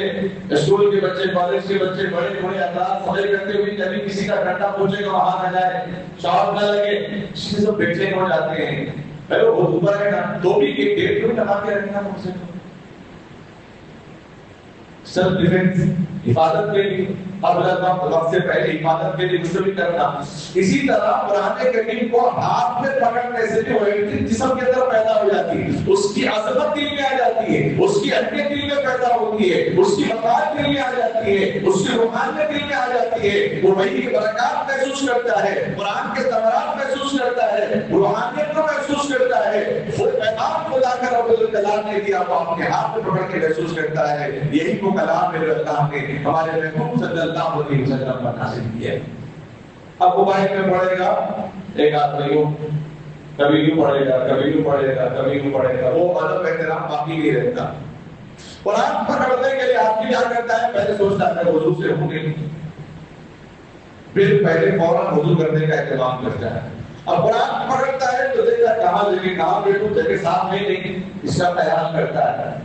اسکول کے بچے، کالج کے بچے، بڑے بڑے افراد صفائی کرتے ہوئے کبھی کسی کا ڈنڈا پوچھے گا وہاں نہ جائے، شاٹ نہ لگے، اس سے سب بے چین ہو جاتے ہیں۔ بھائی وہ اوپر ہے نا، تو بھی ایک ڈیٹ کو لگا کے رکھنا مجھ سے سیلف ڈیفینس، حفاظت کے لیے، قبل وقت سے پہلے حفاظت کے لیے کچھ بھی کرنا۔ اسی طرح قرآن کریم کو ہاتھ میں پکڑنے سے بھی وہ جسم کے اندر پیدا ہو جاتی ہے، اس کی عظمت دل میں آ جاتی ہے، اس کی اہمیت دل میں پیدا ہوتی ہے، اس کی وقار دل میں آ جاتی ہے، اس کی روحانیت دل میں آ جاتی ہے، وہ وحی کی برکات محسوس کرتا ہے، قرآن کے ثمرات محسوس کرتا ہے، روحانیت کو محسوس کرتا ہے، وہ پیغام خدا کا رب الجلال نے دیا وہ اپنے ہاتھ میں پکڑ کے محسوس کرتا ہے۔ یہی وہ کلام ہے جو اللہ نے ہمارے محبوب صلی اللہ علیہ وسلم پر نازل کیا ہے۔ اب موبائل میں پڑھے گا ایک آدمی کو، کبھی یوں پڑھے گا، کبھی یوں پڑھے گا، کبھی یوں پڑھے گا، وہ ادب احترام باقی نہیں رہتا۔ قرآن پکڑنے کے لیے آدمی کیا کرتا ہے؟ پہلے سوچتا ہے وضو سے ہوں گے، پھر پہلے فوراً وضو کرنے کا اہتمام کرتا ہے۔ اب قرآن پکڑتا ہے تو دیکھتا ہے کہاں جگہ کہاں بیٹھوں، جگہ صاف نہیں، اس کا خیال کرتا ہے،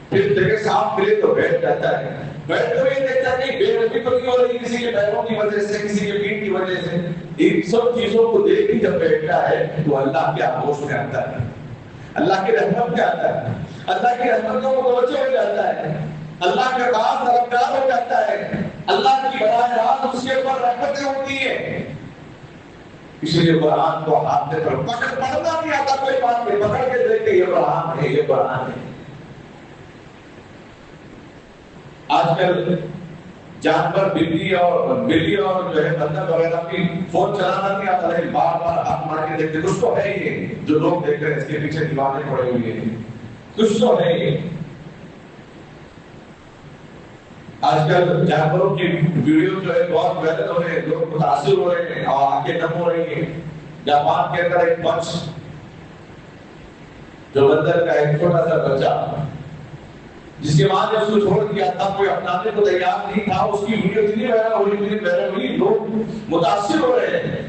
پھر جگہ صاف ملے تو بیٹھ جاتا ہے، بیٹھ تو یہ دیکھتا ہے کہ بے رحمی تو نہیں ہو رہی کسی کے پیروں کی وجہ سے، کسی کے پیٹ کی وجہ سے، ان سب چیزوں کو دیکھ کے جب بیٹھتا ہے تو اللہ کے آغوش میں آتا ہے، اللہ کی رحمت میں آتا ہے، اللہ کی رحمت کو متوجہ ہو جاتا ہے، اللہ کا راز طلبگار ہو جاتا ہے، اللہ کی براہ راست اس کے اوپر رحمتیں ہوتی ہیں۔ اسی لیے قرآن کو ہاتھ میں پکڑنا نہیں آتا کوئی بات نہیں، پکڑ کے دیکھتے یہ قرآن ہے، یہ قرآن ہے۔ آج کل جانور بلی اور جو ہے بندر وغیرہ بھی فون چلانا نہیں آتا ہے، بار بار ہاتھ مار کے دیکھتے، کچھ تو ہے یہ جو لوگ دیکھ رہے ہیں، اس کے پیچھے دیوانے پڑے ہوئے ہیں، کچھ تو ہے یہ۔ آج کل جانوروں کی ویڈیو جو ہے بہت وائرل ہو رہے ہیں، لوگ متاثر ہو رہے ہیں اور آنکھیں نم ہو رہی ہیں۔ جاپان کے اندر ایک پنچ جو بندر کا ایک چھوٹا سا بچہ جس کے ماں نے اس کو چھوڑ دیا تھا، کوئی اپنانے کو تیار نہیں تھا، اس کی ویڈیو اتنی وائرل ہوئی، لوگ متاثر ہو رہے ہیں۔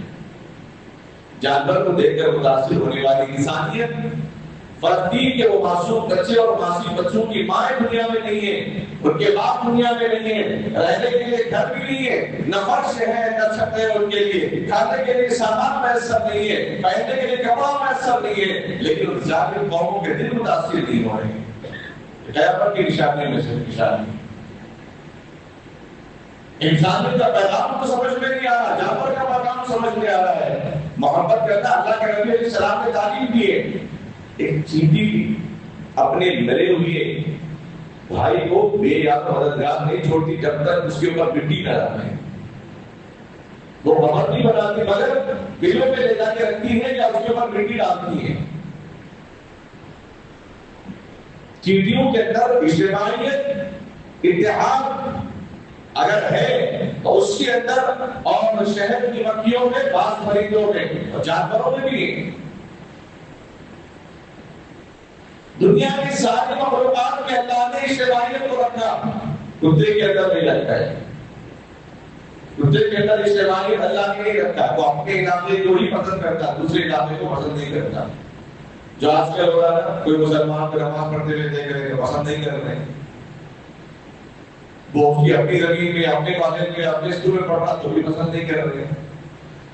جانور کو دیکھ کر متاثر ہونے والی انسانیت فلسطین کے وہ معصوم بچے اور معصوم بچوں کی مائیں دنیا میں نہیں ہیں، ان کے باپ دنیا میں نہیں ہیں، رہنے کے لیے گھر بھی نہیں ہے، نہ فرش ہے نہ چھت ہے ان کے لیے، کھانے کے لیے سامان میسر نہیں ہے، پہننے کے لیے کپڑا میسر نہیں ہے، لیکن ان ظالم قوموں کے دل متاثر نہیں ہو رہے ہیں۔ قیامت کی نشانی میں سے نشانی، انسانیت کا پیغام تو سمجھ میں نہیں آ رہا، جانور کا پیغام سمجھ میں آ رہا ہے۔ محبت کرنا اللہ کے نبی علیہ السلام نے تعلیم دی ہے۔ ایک چینٹی اپنے مرے ہوئے بھائی کو بے یاد مددگار نہیں چھوڑتی جب تک اس کے اوپر مٹی نہ ڈالے، وہ بہت نہیں بناتی مگر بلوں پہ لے جا کے رکھتی ہے یا اس کے اوپر مٹی ڈالتی ہے۔ چینٹیوں کے اندر اجتماعیت، اتحاد اگر ہے تو اس کے اندر اور شہر کی مکھیوں میں، بعض پرندوں میں اور جانوروں میں بھی ہے۔ دنیا کی ساری مخلوقات میں اللہ نے اجتماعیت کو رکھا، کتے کے اندر نہیں رکھا ہے۔ کتے کے اندر اجتماعیت اللہ نے نہیں رکھا، وہ اپنے علاقے کو ہی پسند کرتا، دوسرے علاقے کو پسند نہیں کرتا۔ جو آج کل ہو رہا ہے، کوئی مسلمان کو نماز پڑھتے ہوئے دیکھ رہے ہیں پسند نہیں کر رہے، وہ اس کی اپنی زمین میں، اپنے کالج میں، اپنے اسکول میں پڑھ رہا تو بھی پسند نہیں کر رہے۔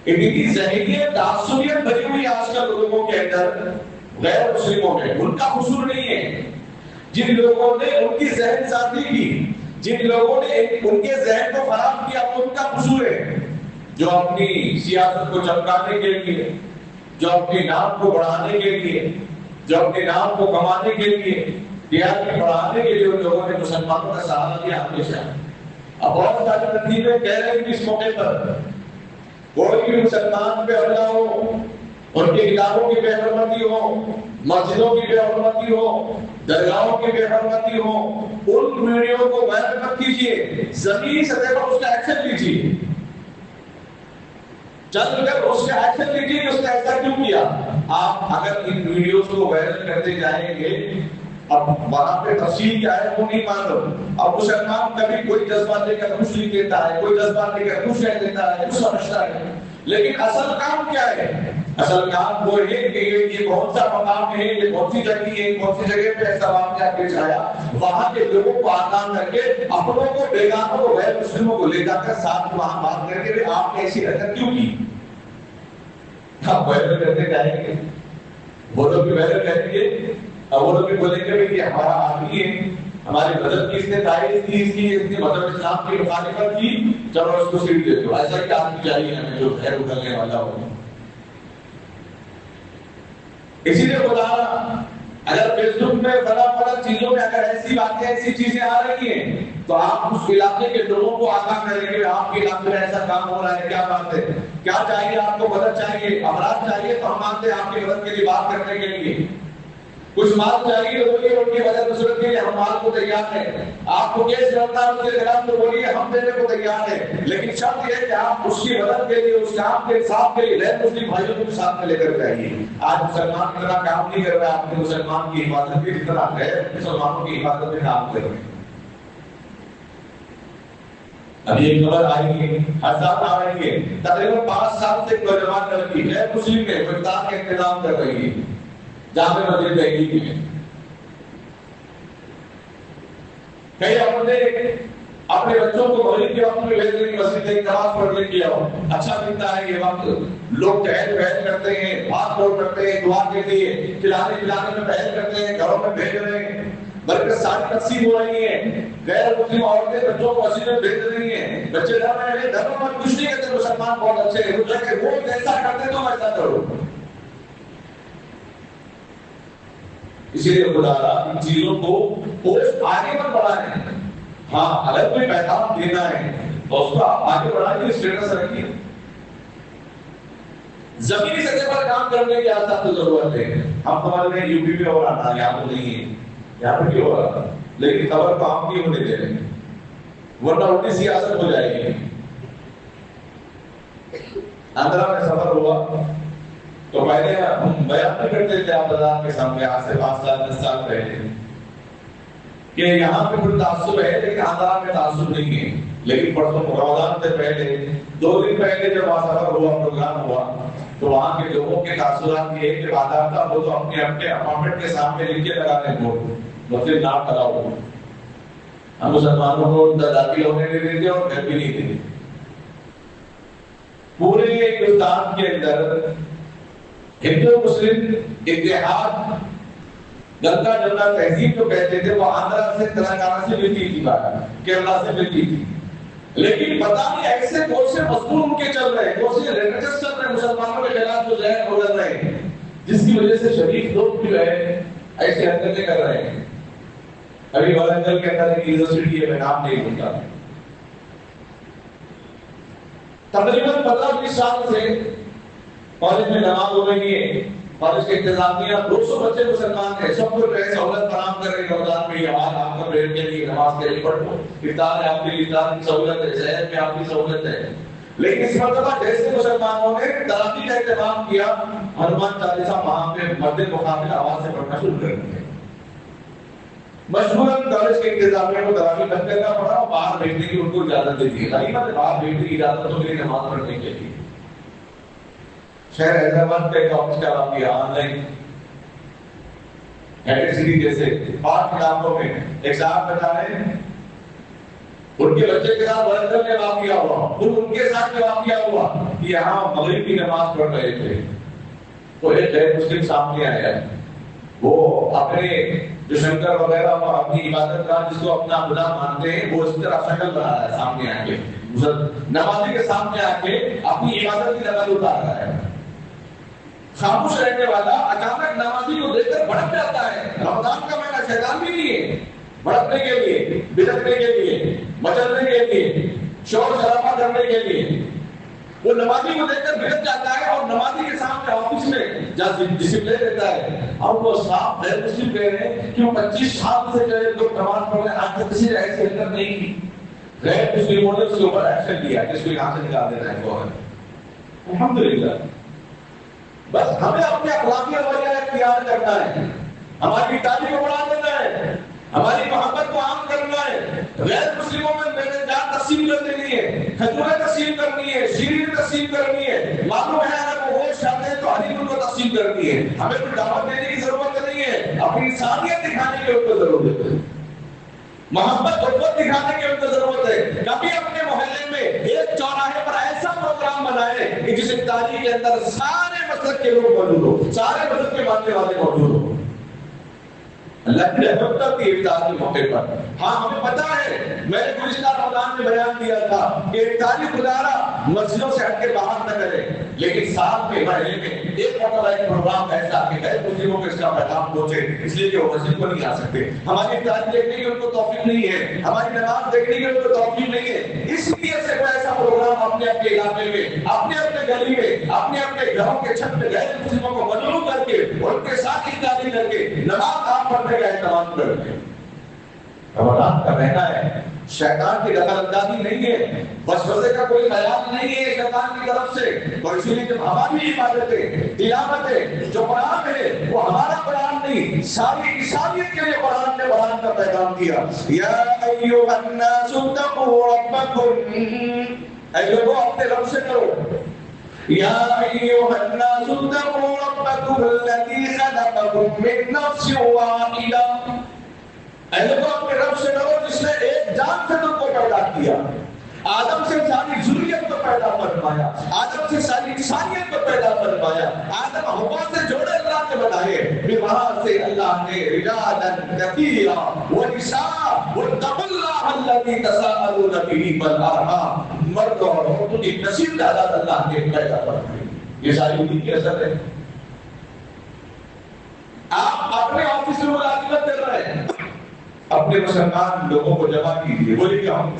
اتنی ذہنیت، تعصبیت بھری ہوئی آج کل لوگوں کے اندر، غیر مسلموں میں، ان کا قصور نہیں ہے۔ جن لوگوں نے ان کی ذہن سازی کی، جن لوگوں نے ان کے ذہن کو خراب کیا، وہ ان کا قصور ہے۔ جو اپنی سیاست کو چمکانے کے لیے، جو اپنی نام کو بڑھانے کے لیے، جو اپنے نام کو کمانے کے لیے، ٹیارپی بڑھانے کے لیے ان لوگوں نے مسلمانوں کا سہارا دیا ہمیشہ۔ اب بہت سارے تنظیمیں کہہ رہے ہیں اس موقع پر کوئی بھی مسلمان پہ حملہ ہو، ان کی کتابوں کی بے حرمتی ہو، مسجدوں کی بے حرمتی ہو، درگاہوں کی بے حرمتی ہو، ان ویڈیو کو وائرل مت کیجیے، زمینی سطح پر اس کا ایکشن لیجیے، چل کر اس کا ایکشن لیجیے کہ اس نے ایسا کیوں کیا۔ آپ اگر ان ویڈیوز کو وائرل کرتے جائیں گے، اب وہاں پہ تفصیل کیا ہے وہ نہیں معلوم۔ اب مسلمان کبھی کوئی جذبہ لے کر کچھ لکھ دیتا ہے، کوئی جذبہ لے کر کچھ کہہ دیتا ہے، کچھ سمجھتا ہے، لیکن اصل کام کیا ہے؟ اصل کام وہ ہے کہ یہ کون سا مقام ہے، یہ کون سی جگہ ہے، کون سی جگہ پہ ایسا واقعہ پیش آیا، وہاں کے لوگوں کو آسان کر کے اپنوں کو، بیگانوں کو، غیر مسلموں کو لے جا کر ساتھ وہاں بات کر کے آپ نے ایسی حرکت کیوں کی۔ آپ وائرل کرتے جائیں گے، وہ لوگ بھی وائرل کریں گے، اور وہ لوگ بھی بولیں گے کہ ہمارا آدمی ہے، ہمارے مذہب کی اس نے تعریف کی، اس نے مذہب اسلام کی مخالفت کی، چلو اس کو سیٹ دے دو۔ ایسا کہ آدمی چاہیے ہمیں جو خیر اگلنے والا ہو۔ اسی لیے خدا اگر فیس بک میں فلاں چیزوں میں اگر ایسی باتیں، ایسی چیزیں آ رہی ہیں تو آپ اس علاقے کے لوگوں کو آگاہ کریں کہ آپ کے علاقے میں ایسا کام ہو رہا ہے، کیا بات ہے، کیا چاہیے آپ کو، مدد چاہیے، امراض چاہیے تو ہم آتے ہیں آپ کی مدد کے لیے، بات کرنے کے لیے، کچھ مال چاہیے تو بولیے، ان کی وجہ نصرت کے لیے ہم مال کو تیار ہیں، آپ کو کیس لڑنا ہے اس کے خلاف تو بولیے، ہم دینے کو تیار ہیں، لیکن شرط یہ ہے کہ آپ اس کی مدد کے لیے، اس کام کے انصاف کے لیے غیر مسلم بھائیوں کو بھی ساتھ میں لے کر جائیے۔ آج مسلمان اتنا کام نہیں کر رہا، آپ نے مسلمان کی حفاظت کی اتنا غیر مسلمانوں کی حفاظت میں کام کر رہے ہیں۔ ابھی ایک خبر آئی ہے، حضرات آ رہی ہے، تقریباً 5 سال سے ایک نوجوان لڑکی غیر مسلم میں افطار کا انتظام کر رہی ہے جامع مسجد تحقیق میں۔ کئی عورتیں اپنے بچوں کو مغرب کے وقت میں بھیجنے کی مسجد میں نماز پڑھنے کی اچھا ملتا ہے یہ وقت، لوگ چہل پہل کرتے ہیں، بات بول کرتے ہیں، دعا کے لیے کھلانے پلانے میں پہل کرتے ہیں، گھروں میں بھیج رہے ہیں، بلکہ ساری تقسیم ہو رہی ہے، غیر مسلم عورتیں بچوں کو مسجد میں بھیج رہی ہیں، بچے ڈر رہے ہیں، دھرموں میں کچھ نہیں کہتے مسلمان بہت اچھے ہیں، وہ جیسا کرتے تو ایسا کرو۔ اسی لیے خدا ان چیزوں کو پوسٹ آگے پر بڑھائیں۔ ہاں اگر کوئی پیغام دینا ہے تو اس کو آپ آگے بڑھائیے، اسٹیٹس رکھیے۔ زمینی سطح پر کام کرنے کی آسان تو ضرورت ہے۔ ہم سمجھ رہے ہیں یو پی میں ہو رہا تھا، یہاں تو نہیں ہے، یہاں پر کیوں ہو رہا تھا، لیکن خبر کو عام کیوں ہونے دے رہے ہیں، ورنہ الٹی سیاست ہو جائے گی۔ آندھرا میں سفر ہوا تو پہلے ہم بیان نہیں کرتے تھے آپ کے سامنے، آج سے 5 سال 10 سال پہلے، کہ یہاں پہ کوئی تعصب ہے لیکن آندھرا میں تعصب نہیں ہے۔ لیکن پرسوں رمضان سے پہلے 2 دن پہلے جب وہاں سفر ہوا پروگرام ہوا تو وہاں کے لوگوں کے تاثرات یہ کہ باضابطہ وہ تو اپنے اپنے اپارٹمنٹ کے سامنے لکھ کے لگا رہے ہیں مسجد نام کھڑا ہوا. ہم مسلمانوں کو داخل ہونے نہیں دیتے اور گھر بھی نہیں دیتے. پورے ہندوستان کے اندر ہندو مسلم اتحاد گنگا جمنا تہذیب جو کہتے تھے وہ آندھرا سے تلنگانہ سے ملتی تھی بات, کیرلا سے ملتی تھی. لیکن پتہ نہیں ایسے کون سے مضمون ان کے چل رہے ہیں, کون سے لٹریچر چل رہے ہیں مسلمانوں کے خلاف جو ذہن بدل رہے ہیں, جس کی وجہ سے شریف لوگ جو ہے ایسی حرکتیں کر رہے ہیں. ابھی وارنگل کے اندر ایک یونیورسٹی ہے, میں نام نہیں بولتا, تقریباً 15-20 سال سے کالج میں نماز ہو رہی ہے. کالج کے انتظامیہ 200 بچے مسلمان ہیں, سب کو سہولت فراہم کر رہے ہیں رمضان میں. آج آپ کا پریئر کے لیے نماز کے لیے پڑھ لو, افطار ہے آپ کے لیے, افطار کی سہولت ہے, سحر میں آپ کی سہولت ہے. لیکن اس مرتبہ جیسے مسلمانوں نے تراویح کا اہتمام کیا, ہنومان چالیسا وہاں پہ مرد مقابل آواز سے پڑھنا شروع کر دیا. مشہوراً کالج کے انتظامیہ کو تراویح بند کرنا پڑا اور باہر بھیجنے کی ان کو اجازت دے دی. غریبت باہر بھیجنے کی اجازت ہو گئی نماز پڑھنے کے لیے. شہر حیدرآباد پہ کالج کا واقعہ آن لائن ہیڈ سٹی جیسے 5 علاقوں میں ایک صاحب بتا رہے ہیں ان کے بچے کے ساتھ ورنگل میں واقعہ ہوا, ان کے ساتھ میں واقعہ ہوا کہ یہاں مغرب کی نماز پڑھ رہے تھے تو ایک غیر مسلم سامنے آیا, وہ اپنے جو شنکر وغیرہ اور اپنی عبادت گاہ جس کو اپنا خدا مانتے ہیں وہ اس طرح شکل بنا رہا ہے سامنے آ کے, نمازی کے سامنے آ کے اپنی عبادت کی نقل اتار رہا ہے. خاموش رہنے والا اچانک نمازی کو دیکھ کر بھڑک جاتا ہے. رمضان کا مہینہ شیطان بھی نہیں ہے بھڑکنے کے لیے, بھڑکنے کے لیے, مچلنے کے لیے, شور شرابہ کرنے کے لیے. وہ نمازی کو دیکھ کر بھڑک جاتا ہے اور نمازی کے سامنے آفس میں جہاں ڈسپلے دیتا ہے. اب وہ صاحب غیر مسلم کہہ رہے ہیں کہ وہ 25 سال سے جو ہے لوگ نماز پڑھ رہے ہیں, آج تک کسی نے ایسی حرکت نہیں کی. غیر مسلموں نے اس کے اوپر ایکشن لیا کہ اس کو یہاں سے نکال دینا ہے فوراً. الحمدللہ بس ہمیں اپنے اخلاقی رویہ اختیار کرنا ہے, ہماری تعلیم کو بڑھا دینا ہے, ہماری محبت کو عام کرنا ہے. غیر مسلموں میں میرے جان تقسیم کر دینی ہے, کھجوریں تقسیم کرنی ہے, شیریں تقسیم کرنی ہے. معلوم ہے اگر وہ گوشت کھاتے ہیں تو حلیم ان کو تقسیم کرنی ہے. ہمیں کوئی دعوت دینے کی ضرورت نہیں ہے, اپنی انسانیت دکھانے کی ان کو ضرورت ہے, محبت محبت دکھانے کی ان کو ضرورت ہے. کبھی اپنے محلے میں ایک چوراہے پر ایسا پروگرام بنائے کہ جس تاریخ کے اندر سارے مذہب کے لوگ موجود ہو, سارے مذہب کے ماننے والے موجود ہو. اللہ کی رحمت کرتی ہے افطار کے موقع پر. ہاں ہمیں پتا ہے, میں نے گزشتہ رمضان میں بیان دیا تھا کہ افطاری گزارا مسجدوں سے ہٹ کے باہر نہ کرے, لیکن سال میں مہینے میں ایک مرتبہ ایک پروگرام ایسا کہ غیر مسلموں کو اس کا پیغام پہنچے, اس لیے کہ وہ مسجد کو نہیں آ سکتے. ہماری افطاری دیکھنے کی ان کو توفیق نہیں ہے, ہماری نماز دیکھنے کی ان کو توفیق نہیں ہے. اس لیے سے کوئی ایسا پروگرام اپنے اپنے علاقے میں, اپنے اپنے گلی میں, اپنے اپنے گھروں کے چھت میں غیر مسلموں کو مجبور کر کے ان کے ساتھ افطاری کر کے نماز آپ پڑھنے کا اہتمام کرتے. رمضان کا مہینہ ہے, شیطان کی دخل اندازی نہیں ہے, وسوسے کا کوئی خیال نہیں ہے شیطان کی طرف سے. تو اسی لیے جب ہماری عبادتیں, تلاوتیں, جو قرآن ہے وہ ہمارا قرآن نہیں, ساری انسانیت کے لیے قرآن نے قرآن کا پیغام دیا. یا ایھا الناس اتقوا ربکم, اے لوگوں اپنے رب سے کرو. یا ایھا الناس اتقوا ربکم الذی خلقکم من نفس واحدہ, اے لوگوں اپنے رب سے ڈرو جس نے ایک جان سے تم کو پیدا کیا. آدم سے ساری ذریت کو پیدا فرمایا, آدم سے ساری انسانیت کو پیدا فرمایا, آدم حوا سے جوڑے اللہ نے بنائے, پھر وہاں سے اللہ نے رجالا کثیرا ونساء واتقوا اللہ الذی تساءلون بہ والارحام, مرد اور عورتوں کی نسل تعداد اللہ نے پیدا فرمائی. یہ ساری دین کی اثر ہے. آپ اپنے آفس میں ملازمت کر رہے ہیں, اپنے مسلمان لوگوں کو جمع کیجیے, بولے کہ ہم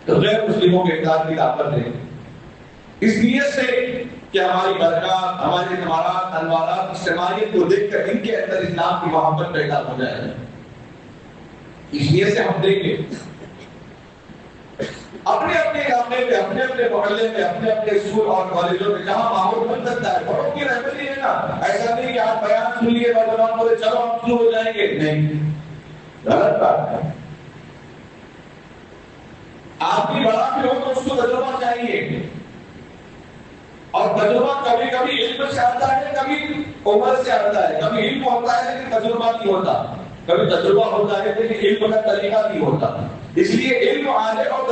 غیر مسلموں کے افطار کی دعوت دیں, اس نیت سے کہ ہماری برکات, ہمارے ثمرات, انوارات, اجتماعیت کو دیکھ کر ان کے اندر اسلام کی محبت پیدا ہو جائے. اس نیت سے ہم دیں گے. اپنے اپنے علاقے میں, اپنے اپنے محلے میں, اپنے اپنے اسکول اور کالجوں میں جہاں ماحول بن سکتا ہے, بڑوں کی رہبری ہے نا. ایسا نہیں کہ آپ بیان سن لیے نوجوان بولے چلو ہم شروع ہو جائیں گے, نہیں, غلط بات ہے. آدمی بڑا بھی ہو تو اس کو تجربہ چاہیے، اور تجربہ کبھی کبھی علم سے آتا ہے، کبھی عمر سے آتا ہے، کبھی علم ہوتا ہے لیکن تجربہ نہیں ہوتا، کبھی تجربہ ہوتا ہے لیکن علم کا طریقہ نہیں ہوتا۔ اس لیے علم والے اور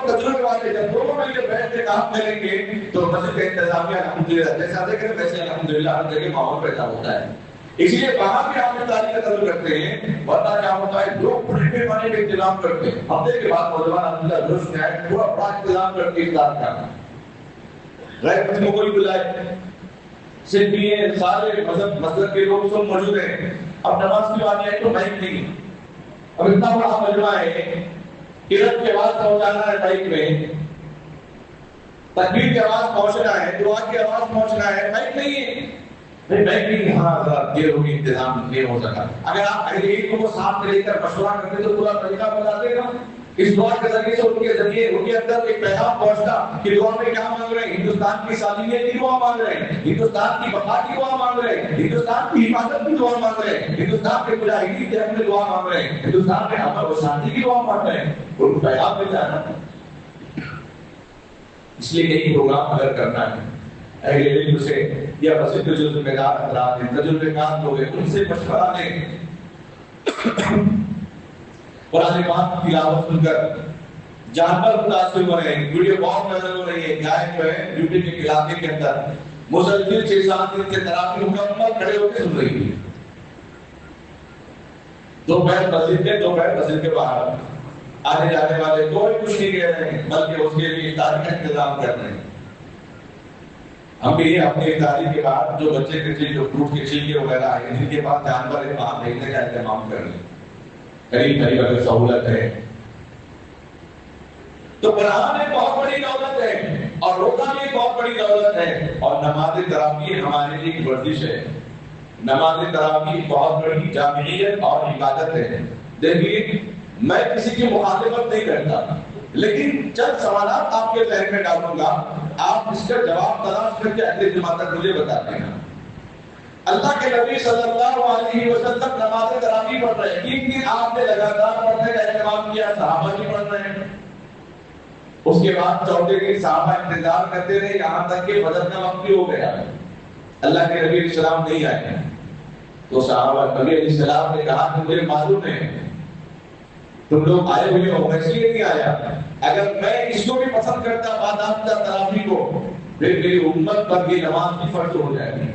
تجربے والے جب دونوں مل کے بیٹھ کے کام کریں گے تو مسجد کا انتظامیہ الحمدللہ جیسا دیکھیں ویسے الحمدللہ ہر جگہ ماحول پیدا ہوتا ہے۔ اس لیے وہاں بھی آپ تعلیم کا قدر کرتے ہیں، ورنہ کیا ہوتا ہے لوگ بڑے پیمانے کا انتظام کرتے ہیں، ہفتے کے بعد نوجوان الحمدللہ درست میں آئے پورا بڑا انتظام کرتے افطار کا، غیر مسلموں کو بھی بلائے، صرف یہ سارے مذہب کے لوگ سب موجود ہیں، اب نماز کی بات ہے تو مائک نہیں، اب اتنا بڑا مجمع ہے، قرأت کی آواز پہنچانا ہے مائک میں، تکبیر کی آواز پہنچنا ہے، دعا کی آواز پہنچنا ہے، مائک نہیں ہے، مائک نہیں، ہاں یہ ہوگی انتظام نہیں ہو سکا۔ اگر آپ ایک کو ساتھ میں لے کر مشورہ کرتے تو پورا طریقہ بتا دے گا۔ اس دعا کے ذریعے سے ان کے اندر ایک پیغام پہنچتا کہ دعا میں کیا مانگ رہے ہیں، ہندوستان کی سالمیت کی دعا مانگ رہے ہیں، ہندوستان کی بقا کی دعا مانگ رہے ہیں، ہندوستان کی حفاظت کی دعا مانگ رہے ہیں، ہندوستان کے مجاہدین کے حق میں دعا مانگ رہے ہیں، ہندوستان میں امن و شانتی کی دعا مانگ رہے ہیں، ان کو پیغام مل جانا۔ اس لیے یہی پروگرام اگر کرنا ہے اہل علم سے یا مسجد کے جو ذمہ دار افراد ہیں، تجربے کار لوگ ہیں، ان سے مشورہ لیں، قرآن پاک کی تلاوت سن کر جانور متاثر ہو رہے ہیں، ویڈیو بہت نظر ہو رہی ہے، گائے جو ہے یوپی کے علاقے کے اندر مسلسل 6-7 دن سے تراویح مکمل کھڑے ہو کے سن رہی ہے، دوپہر مسجد میں دوپہر مسجد کے باہر، آنے جانے والے کوئی کچھ نہیں کہہ رہے ہیں بلکہ اس کے لیے افطاری کا انتظام کر رہے ہیں۔ ہم بھی اپنی افطاری کے بعد جو بچے کے چیز جو فروٹ کے چھلکے وغیرہ ہیں جن کے پاس جانور ہے وہاں بھیجنے کا اہتمام کر لیں، قریب قریب اگر سہولت ہے تو قرآن ایک بہت بڑی دولت ہے، اور روزہ بھی ایک بہت بڑی دولت ہے، اور نماز تراویح ہمارے لیے ایک ورزش ہے۔ نماز تراویح بہت بڑی جامعیت اور عبادت ہے۔ دیکھیے میں کسی کی مخالفت نہیں کرتا، لیکن چند سوالات آپ کے ذہن میں ڈالوں گا، آپ اس کا جواب تلاش کر کے اگلے جمعہ تک مجھے بتا دینا۔ اللہ کے نبی صلی اللہ علیہ وسلم نماز تراویح پڑھ رہے ہیں، 3 دن آپ نے لگاتار پڑھنے کا اہتمام کیا، صحابہ بھی پڑھ رہے ہیں، اس کے بعد چوتھے دن صحابہ انتظار کرتے رہے یہاں تک کہ فجر کا وقت بھی ہو گیا، اللہ کے نبی علیہ السلام نہیں آئے، تو صحابہ نبی علیہ السلام نے کہا کہ مجھے معلوم ہے تم لوگ آئے ہوئے ہو، میں اس لیے نہیں آیا، اگر میں اس کو بھی پسند کرتا باضابطہ تراویح کو پھر میری امت پر یہ نماز بھی فرض ہو جائے گی،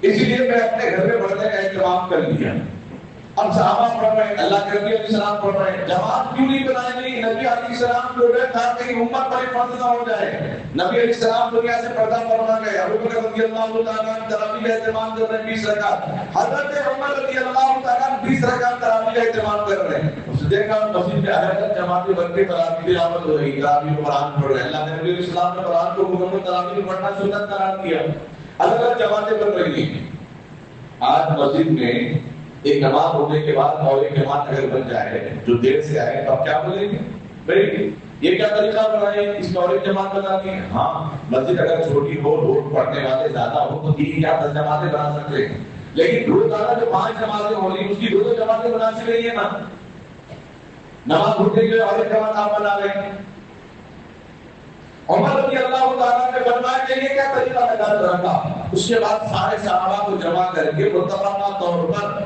اسی لیے میں اپنے گھر میں پڑھنے کا اہتمام کر لیا۔ اب صحابہ پڑھ رہے ہیں، اللہ کے نبی علیہ السلام پڑھ رہے ہیں، جماعت کیوں نہیں بنائی گئی؟ نبی علیہ السلام کو ڈر تھا کہ امت پر فرض نہ ہو جائے، نبی علیہ السلام دنیا سے پردہ فرما گئے، ابو بکر رضی اللہ تعالیٰ عنہ تراویح کا اہتمام کر رہے ہیں 20 رکعت، حضرت عمر رضی اللہ تعالیٰ عنہ 20 رکعت تراویح کا اہتمام کر رہے ہیں، اس دیکھا مسجد میں حضرت جماعت کے بن کے تراویح کی تلاوت ہو رہی، تراویح کو قرآن پڑھ رہے ہیں، اللہ کے نبی علیہ السلام نے قرآن کو مکمل تراویح پڑھنا سنت قرار دیا، حضرت جماعتیں بن رہی ہیں۔ آج مسجد میں ایک نماز ہونے کے بعد اور ایک جماعت اگر بن جائے جو دیر سے آئے تو آپ کیا بولیں گے؟ بھائی یہ کیا طریقہ بنائے اس میں اور ایک جماعت بنا دی ہے؟ ہاں مسجد اگر چھوٹی ہو، لوگ پڑھنے والے زیادہ ہو تو 3 یا 10 جماعتیں بنا سکتے ہیں، لیکن روزانہ جو 5 جماعتیں ہو رہی ہیں اس کی 2 جماعتیں بنا سی رہی ہے نا، نماز پڑھنے کے لیے اور ایک جماعت آپ بنا رہے ہیں۔ عمر رضی اللہ تعالیٰ نے فرمایا کہ یہ کیا طریقہ لگا رکھا، اس کے بعد سارے صحابہ کو جمع کر کے متفقہ طور پر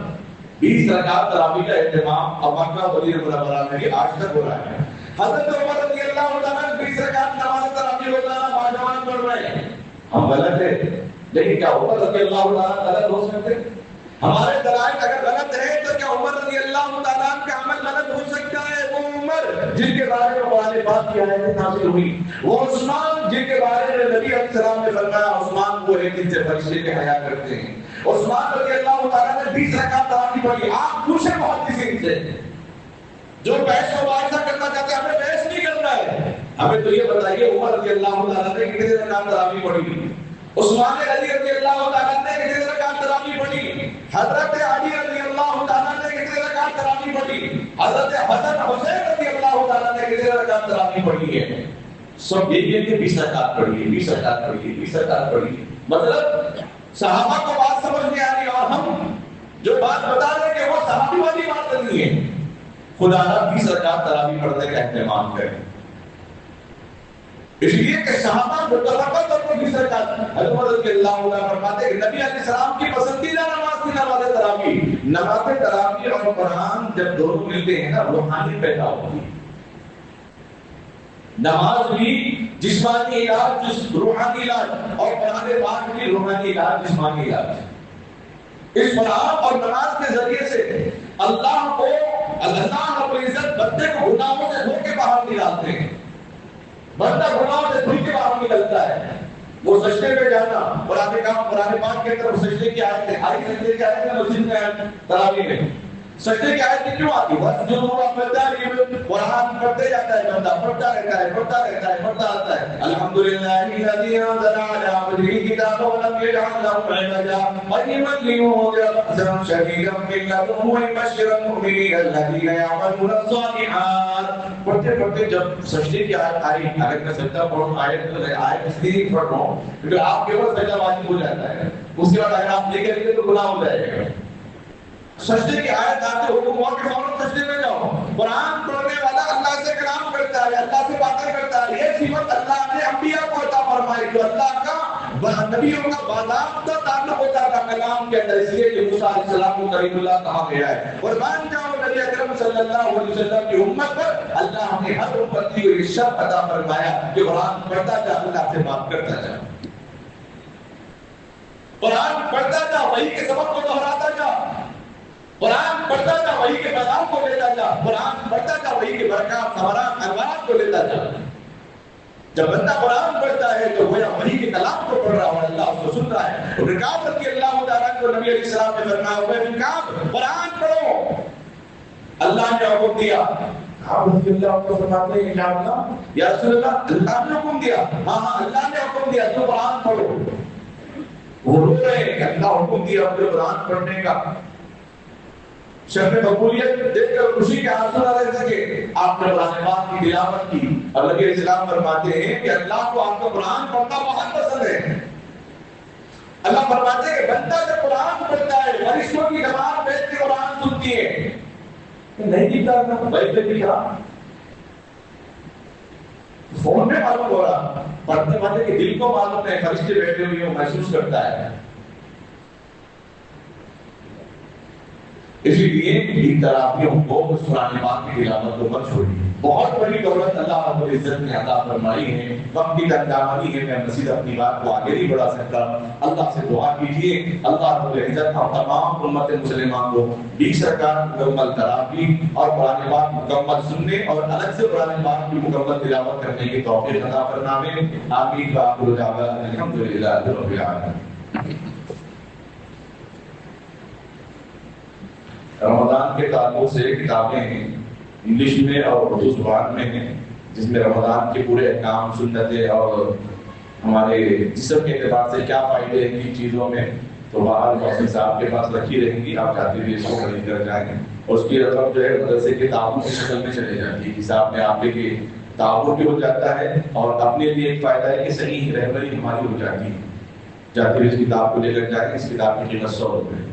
20 رکعت تراویح کا اہتمام اب مکہ مدینہ منورہ میں بھی آج تک ہو رہا ہے۔ حضرت عمر رضی اللہ تعالیٰ 20 رکعت نماز تراویح روزانہ باجماعت پڑھ رہے ہیں، ہم غلط ہے، لیکن کیا عمر رضی اللہ تعالیٰ غلط ہو سکتے؟ ہمارے دلائل اگر غلط ہے تو کیا عمر رضی اللہ تعالیٰ کا عمل غلط ہو سکتا ہے؟ وہ عمر جن کے بارے میں قرآن پاک کی آیتیں نازل ہوئی، وہ عثمان جن کے بارے میں نبی علیہ السلام نے فرمایا عثمان وہ ہے جن سے فرشتے کے حیا کرتے ہیں، عثمان رضی اللہ تعالیٰ نے 20 رکعت تراویح پڑھی۔ آپ پوچھیں محدثین سے جو بحث و مباحثہ کرنا چاہتے ہیں، ہمیں بحث نہیں کرنا ہے، ہمیں تو یہ بتائیے عمر رضی اللہ تعالیٰ نے کتنے رکعت تراویح پڑھی، عثمان غنی رضی اللہ تعالیٰ نے کتنے رکعت تراویح پڑھی، حضرت علی رضی اللہ تعالیٰ نے کتنے رکعت تراویح پڑھی، حضرت حسن حسین رضی اللہ تعالیٰ نے کتنے رکعت تراویح پڑھی ہے؟ سب یہ کہ 20 رکعت پڑھی ہے، 20 رکعت پڑھی ہے، 20 رکعت پڑھی ہے۔ مطلب صحابہ کو بات سمجھ میں آ رہی، اور ہم جو بات بتا رہے ہیں کہ وہ صحابی والی بات نہیں ہے، خدا نہ 20 رکعت تراویح پڑھنے کا اہتمام کریں. اس لیے کہ صحابہ متفقت اور 20 رکعت حضرت رضی اللہ عنہ فرماتے ہیں کہ نبی علیہ السلام کی پسندیدہ نماز تھی نماز تراویح. نماز تراویح اور قرآن جب دونوں ملتے ہیں نا روحانی پیدا ہوتی ہے. نماز بھی جسمانی علاج روحانی علاج اور قرآن پاک بھی روحانی علاج جسمانی علاج. اس قرآن اور نماز کے ذریعے سے اللہ رب العزت بندے کو گناہوں سے دھو کے باہر نکالتے ہیں. بندہ گناہوں سے دھل کے باہر نکلتا ہے. وہ سجدے میں جانا قرآن پاک کے اندر سجدے کی آیت ہے. آئی سجدے کی آیت ہے مسجد میں تراویح میں سجدے کی آیت کیوں آتی ہے؟ جو قرآن پڑھتے جاتا ہے بندہ پڑھتا رہتا ہے پڑھتا آتا ہے. الحمدللہ الذی انزل علی عبدہ الکتاب ولم یجعل له عوجا قیما لینذر بأسا شدیدا من لدنہ ویبشر المؤمنین الذین یعملون الصالحات. پڑھتے جب سجدے کی آیت آئی اگر میں سجدہ پڑھوں آیت اس لیے پڑھ رہا ہوں کیونکہ آپ کے اوپر سجدہ واجب ہو جاتا ہے. اس کے بعد اگر آپ نہیں کریں گے تو گناہ ہو جائے گا. سجدے کی آیت آتے حکم ہوا کہ فوراً سجدے میں جاؤ. قرآن پڑھنے والا اللہ سے کلام کرتا ہے اللہ سے باتیں کرتا ہے. یہ صفت اللہ نے انبیاء کو عطا فرمائی جو اللہ کا نبیوں کا باضابطہ تعلق ہوتا تھا کلام کے اندر. اس لیے کہ موسیٰ علیہ السلام کو کریم اللہ کہا گیا ہے. قربان جاؤ نبی اکرم صلی اللہ علیہ وسلم کی امت پر اللہ نے ہر امتی کو یہ شرط عطا فرمایا کہ قرآن پڑھتا جا اللہ سے بات کرتا جا. قرآن پڑھتا جا وحی کے سبق کو دہراتا جا. قرآن پڑھتا جا وحی کے پیغام کو لیتا جا. قرآن پڑھتا جا وحی کے برکات ثمرات انوارات کو لیتا جا. جب بندہ قرآن پڑھتا ہے تو وہ وحی کے کلام کو پڑھ رہا ہے اللہ اس کو سن رہا ہے. رکعت رضی اللہ تعالیٰ کو نبی علیہ السلام نے فرمایا رکعت قرآن پڑھو. اللہ نے حکم دیا. آپ رضی اللہ کو فرماتے ہیں یا رسول اللہ اللہ نے حکم دیا. ہاں اللہ نے حکم دیا تو قرآن پڑھو. وہ رو رہے ہیں کہ اللہ حکم دیا مجھے قرآن پڑھنے کا. شرف قبولیت دیکھ کر خوشی کے آنسو نہ رہ سکے. آپ نے قرآن پاک کی تلاوت کی اور نبی علیہ السلام فرماتے ہیں کہ اللہ کو آپ کا قرآن پڑھنا بہت پسند ہے. اللہ فرماتے ہیں کہ بندہ جب قرآن پڑھتا ہے فرشتوں کی جماعت بیٹھ کے قرآن سنتی ہے. نہیں جیتا بھائی پہ لکھا فون میں معلوم ہو رہا پڑھنے والے کے دل کو معلوم ہے فرشتے بیٹھے ہوئے وہ محسوس کرتا ہے. اسی لیے ان تراویحوں کو اس قرآن پاک کی تلاوت کو مت چھوڑیے. بہت بڑی دولت اللہ رب العزت نے عطا فرمائی ہے. وقت کی تنگدامانی ہے میں مزید اپنی بات کو آگے نہیں بڑھا سکتا. اللہ سے دعا کیجیے اللہ رب العزت ہم تمام امت مسلمان کو 20 رکعت مکمل تراویح اور قرآن پاک مکمل سننے اور الگ سے قرآن پاک کی مکمل تلاوت کرنے کی توفیق عطا فرمائے. آمین وآخر دعوانا الحمدللہ رب العالمین. رمضان کے تعلق سے کتابیں ہیں انگلش میں اور اردو زبان میں ہیں جس میں رمضان کے پورے احکام سنتیں اور ہمارے جسم کے اعتبار سے کیا فائدے ہیں ان چیزوں میں. تو باہر محسن صاحب کے پاس رکھی رہیں گی. آپ جاتے ہوئے اس کو خرید کر جائیں اور اس کی رقم جو ہے مدرسے کے تعاون کی شکل میں چلے جاتی ہے. حساب میں آپ کے تعاون بھی ہو جاتا ہے اور اپنے لیے ایک فائدہ ہے کہ صحیح رہبری ہماری ہو جاتی ہے. جاتے ہوئے اس کتاب کو لے کر جائیں. اس کتاب کی قیمت 100 روپے.